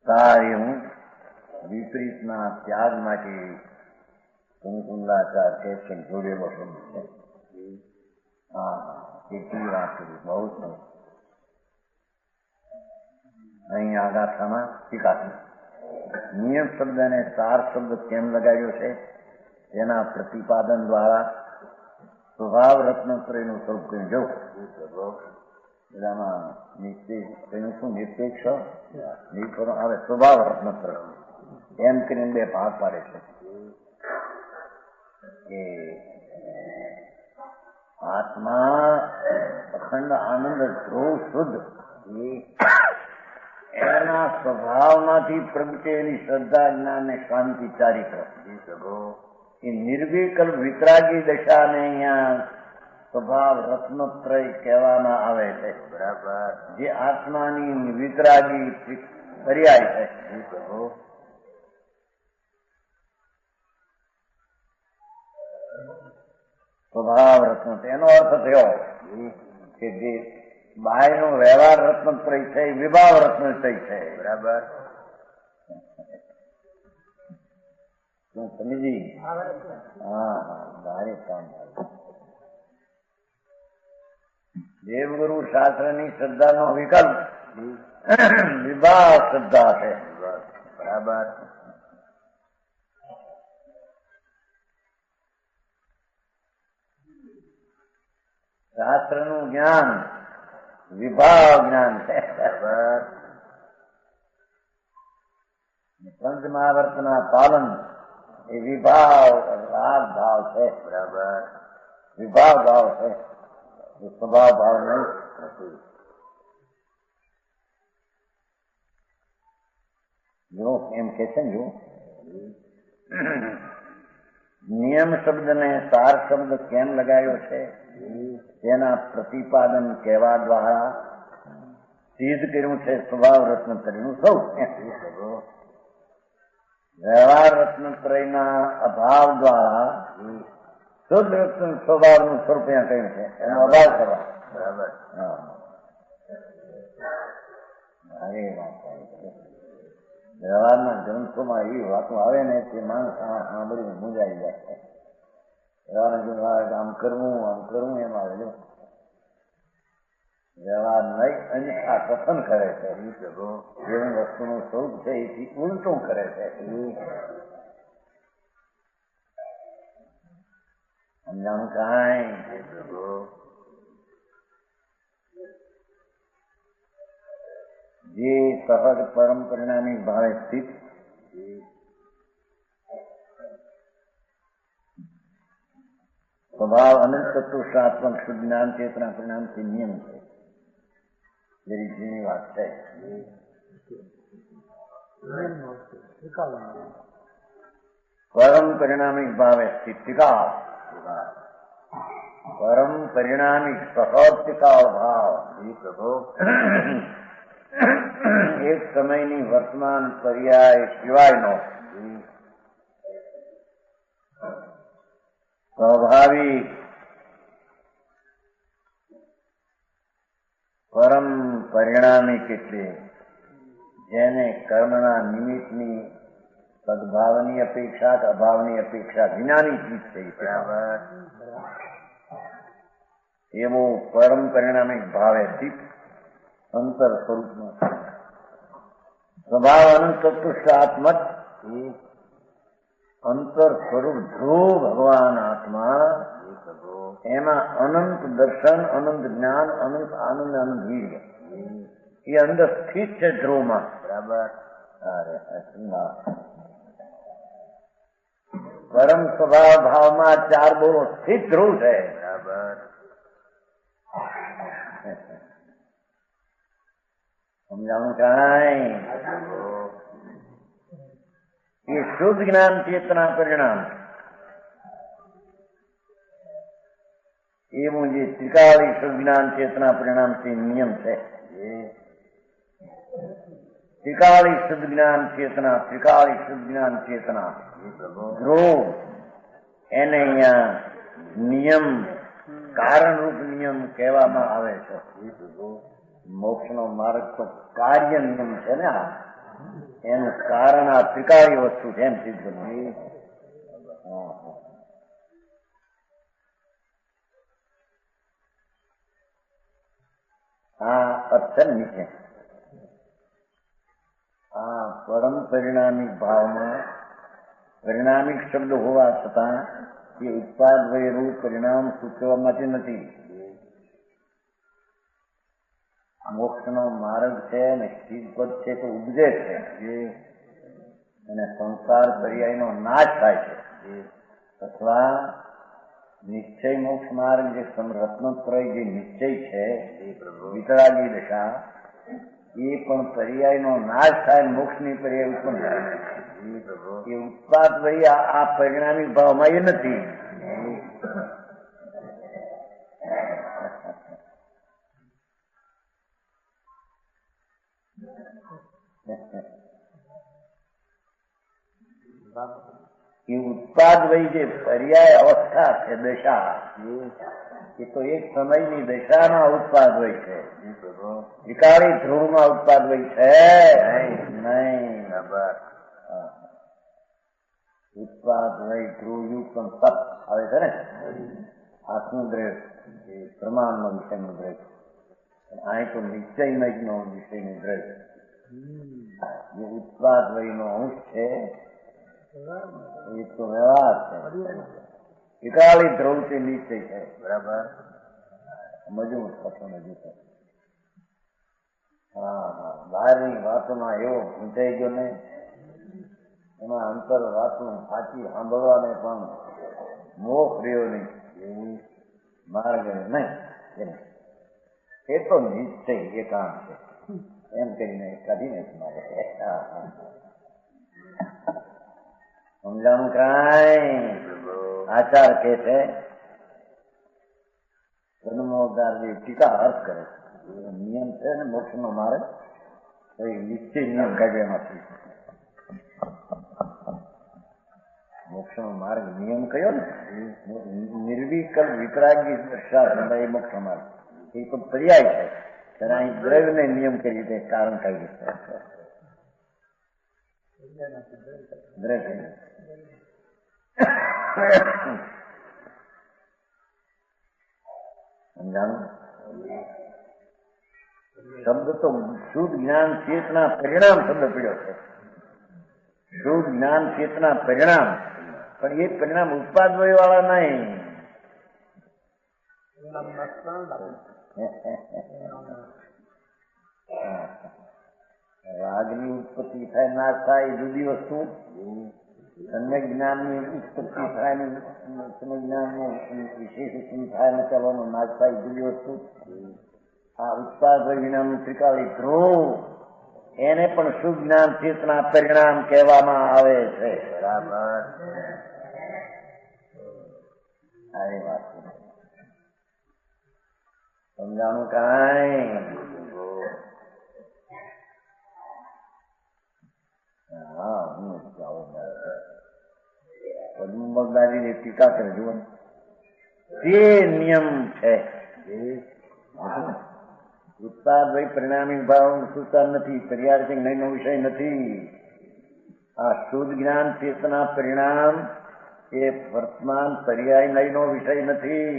સારું વિપરીતના ત્યાગ માટે કુંકુંદાચાર કે છે જોડેલો શબ્દ છે. હા કેટલી વાત કરી, બહુ સરસ. અહીં આ ગાથામાં ટીકા નિયમ શબ્દ અને સાર શબ્દ કેમ લગાડ્યો છે તેના પ્રતિપાદન દ્વારા સ્વભાવ રત્નત્રયનું સ્વરૂપ કહ્યું. જવું બધામાં શું નિરપેક્ષ આવે સ્વભાવ રત્નત્રય એમ કરીને બે ભાગ પાડે છે કે આત્મા અખંડ આનંદ ધ્રુવ શુદ્ધ એના સ્વભાવમાંથી પ્રગટેલી શ્રદ્ધા જ્ઞાન ને શાંતિ ચારિત્ર એ નિર્વિકલ્પ વિતરાગી દશાને અહીંયા સ્વભાવ રત્નત્રય કહેવામાં આવે છે. બરાબર જે આત્માની વિતરાગી પર્યાય છે. સ્વભાવ રત્ન એનો અર્થ થયો કે જે બાયનો વ્યવહાર રત્નત્રય છે વિભાવ રત્નત્રય છે. બરાબર શું સમજી? હા ભારે કામ થાય. દેવગુરુ શાસ્ત્રની શ્રદ્ધાનો વિકલ્પ વિભાવ શ્રદ્ધા છે. બરાબર શાસ્ત્રનું જ્ઞાન વિભાવ જ્ઞાન છે. પંચ મહાવર્તના પાલન એ વિભાવ રાગ ભાવ છે. બરાબર વિભાવ ભાવ છે, સ્વભાવ ભાવ નહીં. જો એમ કે છે ને જો નિયમ શબ્દ ને સાર શબ્દ કેમ લગાવ્યો છે તેના પ્રતિપાદન કહેવા દ્વારા સિદ્ધ કર્યું છે સ્વભાવ રત્નત્રયનું સૌ. વ્યવહાર રત્નત્રયના અભાવ દ્વારા શુદ્ધ રત્ન સ્વભાવનું સ્વરૂપ અહીંયા કહ્યું છે, એનો અભાવ કરવા. બરાબર અરે વાત વ્યવહારના ગ્રંથોમાં એવી વાતો આવે ને તે માણસ સાંભળીને મૂંઝાઈ જાય. આમ કરવું એમ આવે જો વ્યવહાર નહીં અનિચ્છા કથન કરે છે. જેવું વસ્તુનું સ્વરૂપ છે એથી ઉલટું કરે છે. સમજાણું કાંઈ? જે સહજ પરમ પરિણામી ભાવે સ્થિત સ્વભાવ અનંત તત્વ શાસ્ત્રમ શુદ્ધ જ્ઞાન ચેતના પરિણામથી નિયમ છે. જરી જૂની વાત છે. પરમ પરિણામિક ભાવે ટિકાળ, પરમ પરિણામિક સહજ ટિકાળ ભાવ એક સમયની વર્તમાન પર્યાય સિવાયનો સ્વાભાવિક પરમ પરિણામિક એટલે જેને કર્મના નિમિત્તની સદભાવની અપેક્ષા કે અભાવની અપેક્ષા વિનાની ચીજ થઈ એવો પરમ પરિણામિક ભાવે સ્થિત અંતર સ્વરૂપમાં સ્વભાવ અનંત ચતુષ્ટાત્મક અંતર સ્વરૂપ ધ્રુવ ભગવાન આત્મા, એમાં અનંત દર્શન, અનંત જ્ઞાન, અનંત આનંદ, અનંત વીર્ય એ અંદર સ્થિત છે ધ્રુવમાં. બરાબર. પરમ સ્વભાવ ભાવમાં ચાર બોલો સ્થિત ધ્રુવ છે. બરાબર. સમજાણું કાંઈ? એ શુદ્ધ જ્ઞાન ચેતના પરિણામ એવું જે ત્રિકાળી શુદ્ધ જ્ઞાન ચેતના પરિણામ છે નિયમ છે. ત્રિકાળી શુદ્ધ જ્ઞાન ચેતના, ત્રિકાળી શુદ્ધ જ્ઞાન ચેતના ધ્રુવ, એને અહીંયા નિયમ, કારણરૂપ નિયમ કહેવામાં આવે છે. મોક્ષનો માર્ગ તો કાર્ય નિયમ છે ને, આ એનું કારણ આ ત્રિકાળી વસ્તુ છે એમ સિદ્ધ કરવું. આ અર્થ નીચે આ પરમ પરિણામિક ભાવમાં પરિણામિક શબ્દ હોવા છતાં એ ઉત્પાદ વયરૂપ પરિણામ સૂચવવામાંથી નથી. મોક્ષનો માર્ગ છે ને સ્થિતપદ છે તો ઉપજે છે અને સંસાર પર્યાયનો નાશ થાય છે. અથવા નિશ્ચય મોક્ષ માર્ગ જે રત્નત્રય જે નિશ્ચય છે વિતરાગી દશા, એ પણ પર્યાયનો નાશ થાય, મોક્ષની પર્યાય ઉત્પન્ન થાય. એ ઉત્પાદ વય આ પરિણામિક ભાવમાં એ નથી. એ ઉત્પાદ વય જે પર્યાય અવસ્થા છે, દશા, એ તો એક સમયની દશામાં ઉત્પાદ વય છે. વિકારી ધ્રુવમાં ઉત્પાદ વય છે નહીં. ઉત્પાદ વય ધ્રુવયુક્ત પણ તપ આવે છે ને, આત્મનું દ્રવ્ય પ્રમાણનો વિષયનું દ્રવ્ય, અહીં તો નિશ્ચયનો વિષયનું દ્રવ્ય. જે ઉત્પાદ વયનો અંશ છે એ તો વ્યવહાર છે. વિકાળી ધ્રુવ છે, નિશ્ચય છે. બરાબર. મજબૂત થતો મજબૂત. હા, બહારની વાતોમાં એવો ઊંચાઈ ગયો ને, એમાં અંતર વાતનું સાચી સાંભળવાને પણ મોહ રહ્યો નહીં, માર્ગ નહીં. એ તો નિશ્ચય એ કામ છે એમ કરીને કાઢીને મારે. સમજાણું કાંઈ? આચાર કે છે જન્મોદ્ધાર જે ટીકા અર્થ કરે છે, નિયમ છે ને મોક્ષ નો મારે નિશ્ચય નિયમ કાઢ્યામાંથી. મોક્ષ નો માર્ગ નિયમ કયો ને, નિર્વિકલ્પ વિતરાગી દશા એ મોક્ષ માર્ગ, એ તો પર્યાય છે. ત્યારે અહીં દ્રવ્યને નિયમ કરી રીતે કારણ કાઢી છે. દ્રવ્ય સમજાણું? શબ્દ તો શુદ્ધ જ્ઞાન ચેતના પરિણામ શબ્દ પીડ્યો છે. શુદ્ધ જ્ઞાન ચેતના પરિણામ, પણ એ પરિણામ ઉત્પાદ વાળા નહીં. રાગની ઉત્પત્તિ થાય નાશ થાય એ જુદી વસ્તુ, સમ્યક જ્ઞાનની ઉત્પત્તિ થાય ને સમ્યક જ્ઞાનનું વિશેષ ઉત્પન્ન થાય ને ચાલવાનો નાશ થાય એ જુદી વસ્તુ. આ ઉત્પાદ વિનાનું ત્રિકાળી ધ્રુવ એને પણ શુદ્ધ જ્ઞાન ચેતના પરિણામ કહેવામાં આવે છે. બરાબર, આવી વાત સમજાણું કાંઈ? હા, હું પદ્મદાજીની ટીકા કરજો. તે નિયમ છે. ઉત્પાદભાઈ પરિણામી ભાવ સુતા નથી, પર્યાર્થિક નયનો વિષય નથી. આ શુદ્ધ જ્ઞાન ચેતના પરિણામ એ વર્તમાન પર્યાય નયનો વિષય નથી.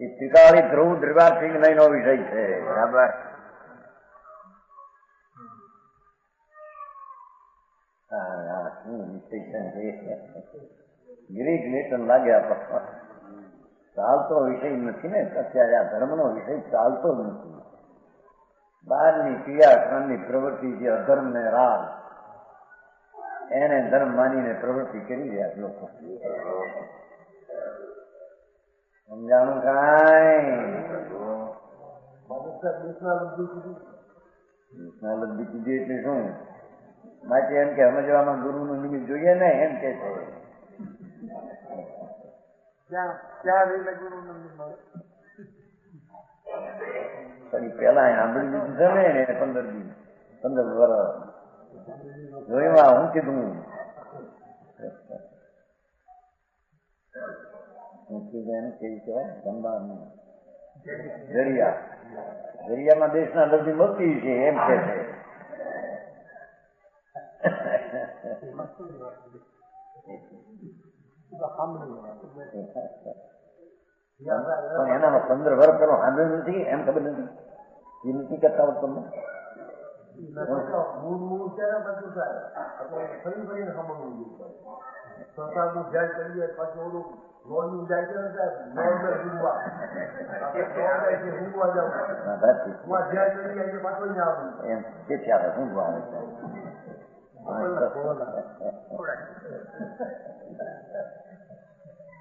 એ ત્રિકાળી ધ્રુવ દ્રવ્યાર્થિક નયનો વિષય છે. બરાબર. શું વિષય છે? ગિરીશ લેટન લાગ્યા ચાલતો વિષય નથી ને અત્યારે. આ ધર્મનો વિષય ચાલતો જ નથી. બહારની ક્રિયાકાંડની પ્રવૃત્તિ જે અધર્મ ને રાગ એને ધર્મ માનીને પ્રવૃત્તિ કરી રહ્યા લોકો. સમજાણું કાંઈ? કૃષ્ણાલબ્ધિ કીધી એટલે શું? માટે એમ કે સમજવામાં ગુરુનું નિમિત્ત જોઈએ ને, એમ કે છે. પેલા સાંભળી દીધું છે ને 15 વર્ષ જોયું. હું કીધું એને કેવી કહેવાય? ગંબાનું દરિયામાં દેશના લબ્ધિ મળતી છે એમ કે છે. પણ એનામાં 15 વર્ષ પેલો સાંભળ્યું નથી એમ ખબર નથી. એ નથી કરતા હોત તમને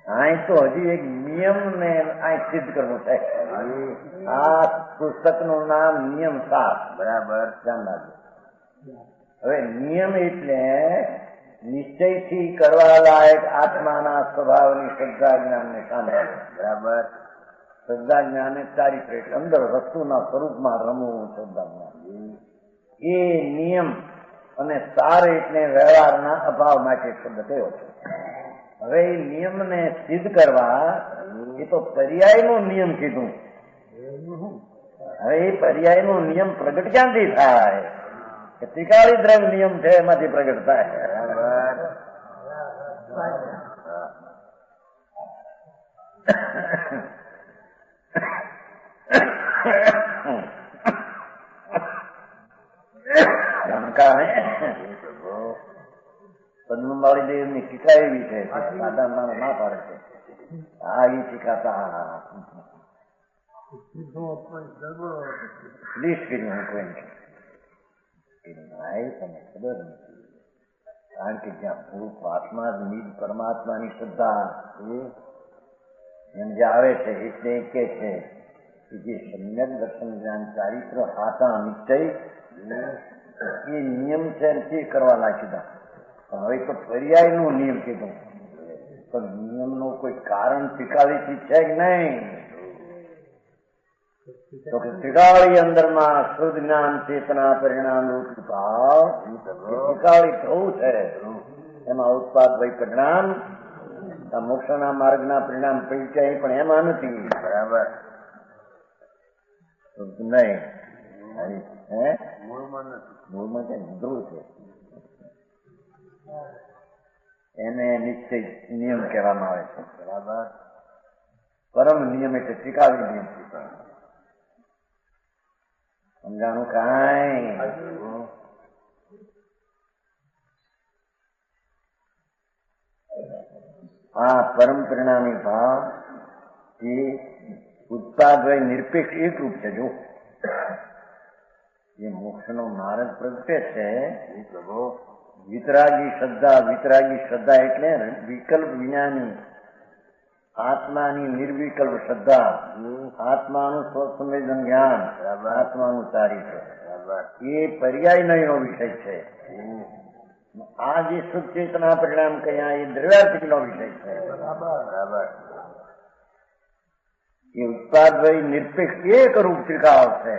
અહીં તો હજી એક નિયમ ને અહીં સિદ્ધ કરવું છે. આ પુસ્તક નું નામ નિયમ 7. બરાબર, ધ્યાન રાખજો. હવે નિયમ એટલે નિશ્ચયથી કરવા લાયક આત્માના સ્વભાવની શ્રદ્ધા જ્ઞાન ને સામે. બરાબર, શ્રદ્ધા જ્ઞાન એ ચારિત્ર એટલે અંદર વસ્તુના સ્વરૂપમાં રમવું. શ્રદ્ધા જ્ઞાન એ નિયમ અને સાર એટલે વ્યવહારના અભાવ માટે શબ્દ કયો છે. હવે એ નિયમને સિદ્ધ કરવા એ તો પર્યાયનો નિયમ કીધું. હવે એ પર્યાયનો નિયમ પ્રગટ ક્યાંથી થાય? કે ત્રિકાળી દ્રવ્ય નિયમ છે એમાંથી પ્રગટ થાય. પદ્મવાળી દેવની ટીકા એવી છે, સાદા નામ ના પાડે છે. આ એ ટીકાતા પ્લીઝ કર્યું હું કોઈને તમને ખબર નથી. કારણ કે જ્યાં ભૂખ આત્મા નિજ પરમાત્માની શ્રદ્ધા એમ જે આવે છે એટલે કે છે કે જે સમ્યક દર્શન જ્ઞાન ચારિત્ર હાથા નિશ્ચય એ નિયમ છે તે કરવા નાખી. હવે તો પર્યાય નો નિયમ કીધું, પણ નિયમનો કોઈ કારણ ત્રિકાળીથી છે કે નહીં? તો કે ત્રિકાળી અંદરમાં શુદ્ધ જ્ઞાન ચેતના પરિણામ રૂપ ભાવ ત્રિકાળી થવું છે. એમાં ઉત્પાદ વય પરિણામ મોક્ષના માર્ગના પરિણામ પરિચય પણ એમાં નથી. બરાબર નહીં? મૂળમાં છે ધ્રુવ છે. એને નિશ્ચય નિયમ કહેવામાં આવે છે. બરાબર, પરમ નિયમ એટલે ત્રિકાળી નિયમ. સમજાણું કાંઈ? આ પરમ પરિણામી ભાવ એ ઉત્પાદ વય નિરપેક્ષ એકરૂપ છે. જો એ મોક્ષનો માર્ગ પ્રગટે છે. વિતરાગી શ્રદ્ધા એટલે વિકલ્પ વિનાની આત્માની નિર્વિકલ્પ શ્રદ્ધા, આત્માનું સ્વસંવેદન જ્ઞાન, આત્માનું ચારિત્ર, એ પર્યાય નયનો વિષય છે. આ જે શુદ્ધ ચેતના પરિણામ કયા એ દ્રવ્યાર્થિક નો વિષય છે. એ ઉત્પાદ વય નિરપેક્ષ એક રૂપ ત્રિકાળ છે.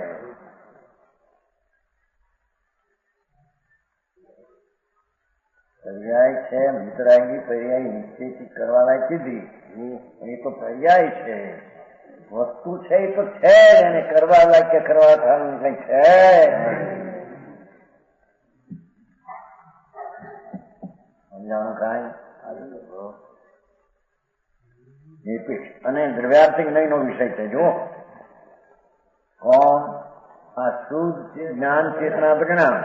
પર્યાય છે વિતરાગી પર્યાય નિશ્ચયથી કરવા લાયક કીધી. એ તો પર્યાય છે, વસ્તુ છે એ તો છે, એને કરવા લાયક કે કરવા થવાનું કઈ છે. સમજાણું કાંઈ નિરપેક્ષ અને દ્રવ્યાર્થિક નહીં નો વિષય છે. જો કોણ આ શુદ્ધ જ્ઞાન ચેતના પરિણામ,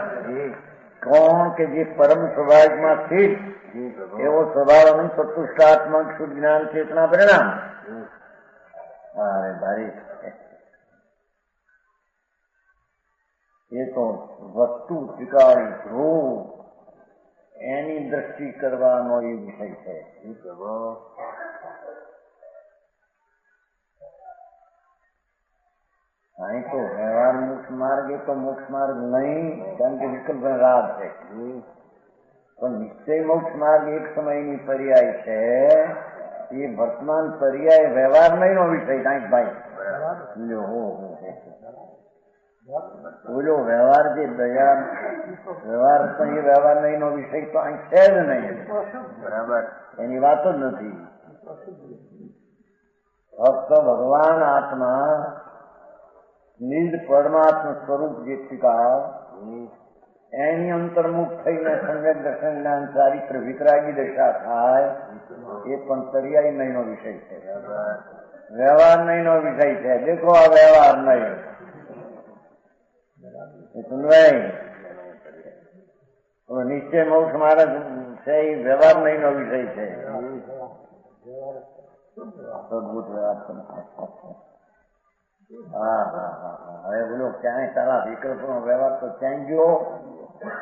કોણ કે જે પરમ સ્વાભાવિકમાં સ્થિત એવો સ્વભાવ અને ચતુષ્ટાત્મક શુદ્ધ જ્ઞાન ચેતના પરિણામ. અરે ભાઈ, એ તો વસ્તુ ત્રિકાળી ધ્રુવ એની દ્રષ્ટિ કરવાનો એ વિષય છે. અહીં તો વ્યવહાર મોક્ષ માર્ગ એ તો મોક્ષ માર્ગ નહીં, કારણ કે વિકલ્પ રાગ છે. પણ નિશ્ચય મોક્ષ માર્ગ એક સમયની પર્યાય છે. એ વર્તમાન પર્યાય વ્યવહાર નહીં નો વિષય. કાંઈક ભાઈ બોલો વ્યવહાર જે દયા વ્યવહાર એ વ્યવહાર નહીં નો વિષય તો અહીં છે જ નહીં. બરાબર, એની વાત જ નથી. ફક્ત ભગવાન આત્મા નિજ પરમાત્મ સ્વરૂપ જે સ્વીકાર એની અંતર્મુખ થઈને સંવેદ દર્શન જ્ઞાન ચારિત્ર વિતરાગી દશા થાય એ પણ પર્યાય નહીં નો વિષય છે. વ્યવહાર નહીં નો વિષય છે. દેખો આ વ્યવહાર નહીં નિશ્ચય મોક્ષ માર્ગ છે એ વ્યવહાર નહીં નો વિષય છે. અદભુત વ્યવહાર. હવે બોલો ક્યાંય તારા વિકલ્પ નો વ્યવહાર તો ક્યાંય ગયો?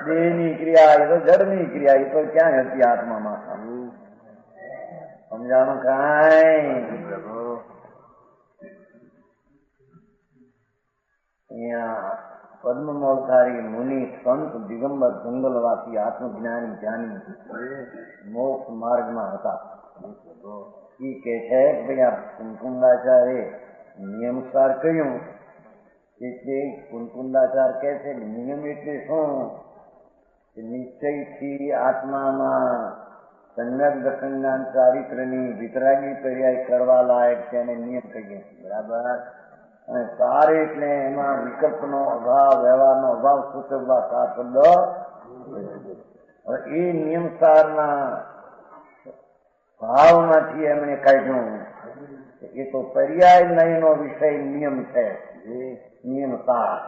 દેહ ની ક્રિયા એ તો જડ ની ક્રિયા એ તો ક્યાંય હતી આત્મામાં. સમજાણું કાંઈ? અહીંયા પદ્મમોલધારી મુનિ સંત દિગંબર જંગલવાસી આત્મજ્ઞાની જ્ઞાની મોક્ષ માર્ગમાં હતા. એ કે છે ભાઈ આ કુંકુંદાચાર્ય નિયમસાર કહ્યું એટલે કુંકુંદાચાર કે છે નિયમ એટલે શું? નિશ્ચયથી આત્મામાં સંજ્ઞક દર્શન જ્ઞાન ચારિત્રની વિતરાગી પર્યાય કરવા લાયક તેને નિયમ કહીએ. બરાબર. અને સાર એટલે એમાં વિકલ્પનો અભાવ, વ્યવહારનો અભાવ સૂચવવા સાર શબ્દ. એ નિયમ સારના ભાવમાંથી એમણે કાઢ્યું. એ તો પર્યાય નહીં નો વિષય નિયમ છે, નિયમ સાર.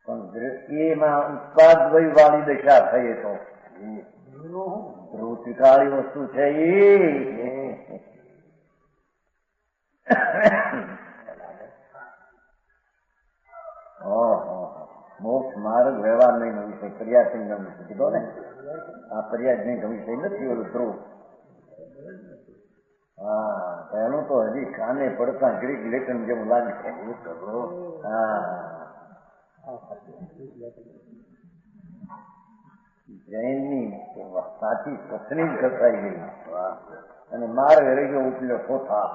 પણ એમાં ઉત્પાદ વય વાળી દશા થઈ તો ધ્રુવત્રિકાળી વસ્તુ છે. મોક્ષ માર્ગ વ્યવહાર નહીં નો વિષય પર્યાય સંગમ વિષય કીધો ને. આ પર્યાય નહીં વિષય નથી ઓલું ધ્રુવ. હા, એનું તો હજી કાને પડતા ગ્રીક લેખન જેવું લાગે છે. હા, જૈનની સાચી પત્ની જ ઘસાઈ ગઈ અને મારે રહી ગયો ઉપલ્યો કોથા.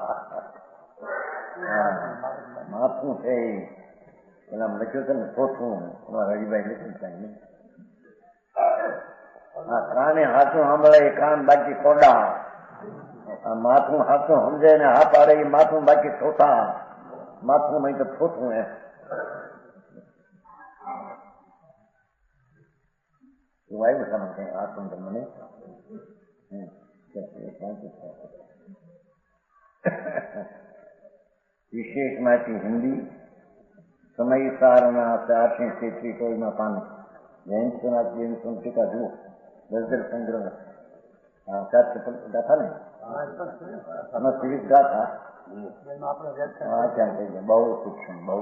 માથું છે એના લખ્યું છે ને ચોથું હરિભાઈ લખ્યું. આ કાને હાથું સાંભળે કાન બાકી ખોડા. આ માથું હાથું સમજે ને હા પાડે એ માથું બાકી ચોથા. માથું નહીં તો ચોથું એમ. વાયુ સામે કઈ આ સુંદર મને વિશેષમાંથી હિન્દી સમય સારના 833 પાન જયંતનાથ ટીકા જુઓ. દર્દર સંગ્રહ ગાથા ને સિરીઝ ગાથા ત્યાં થઈ જાય. બહુ સૂક્ષ્મ, બહુ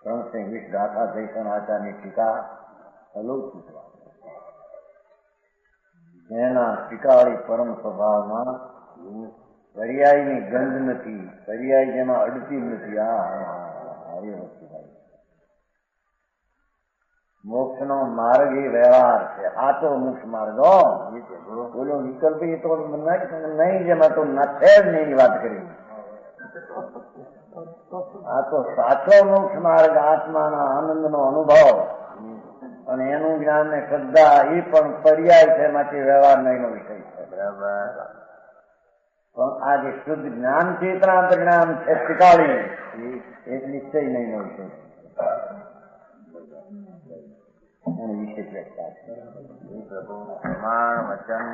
320 ગાથા જયસન આચાર્યની ટીકા અલૌકિક વાત. એના ટીકાળી પરમ સ્વભાવમાં પર્યાયની ગંધ નથી, પર્યાય જેમાં અડતી નથી. આવી વસ્તુ થાય. મોક્ષનો માર્ગ એ વ્યવહાર છે. આ તો મોક્ષ માર્ગ બોલો વિકલ્પ એ તો નહીં, જેમાં તો નથી જ નહીં વાત કરી. આ તો સાચો મોક્ષ માર્ગ, આત્માના આનંદનો અનુભવ અને એનું જ્ઞાન ને શ્રદ્ધા એ પણ પર્યાય છે, માટે વ્યવહાર નહીં નો વિષય છે. બરાબર. પણ આ જે શુદ્ધ જ્ઞાન ચેતના જ્ઞાન છે ટીકાળી, એ નિશ્ચય નહીં નો વિષય છે. વિશેષ વ્યક્તા છે. પ્રભુ પ્રમાણ વચન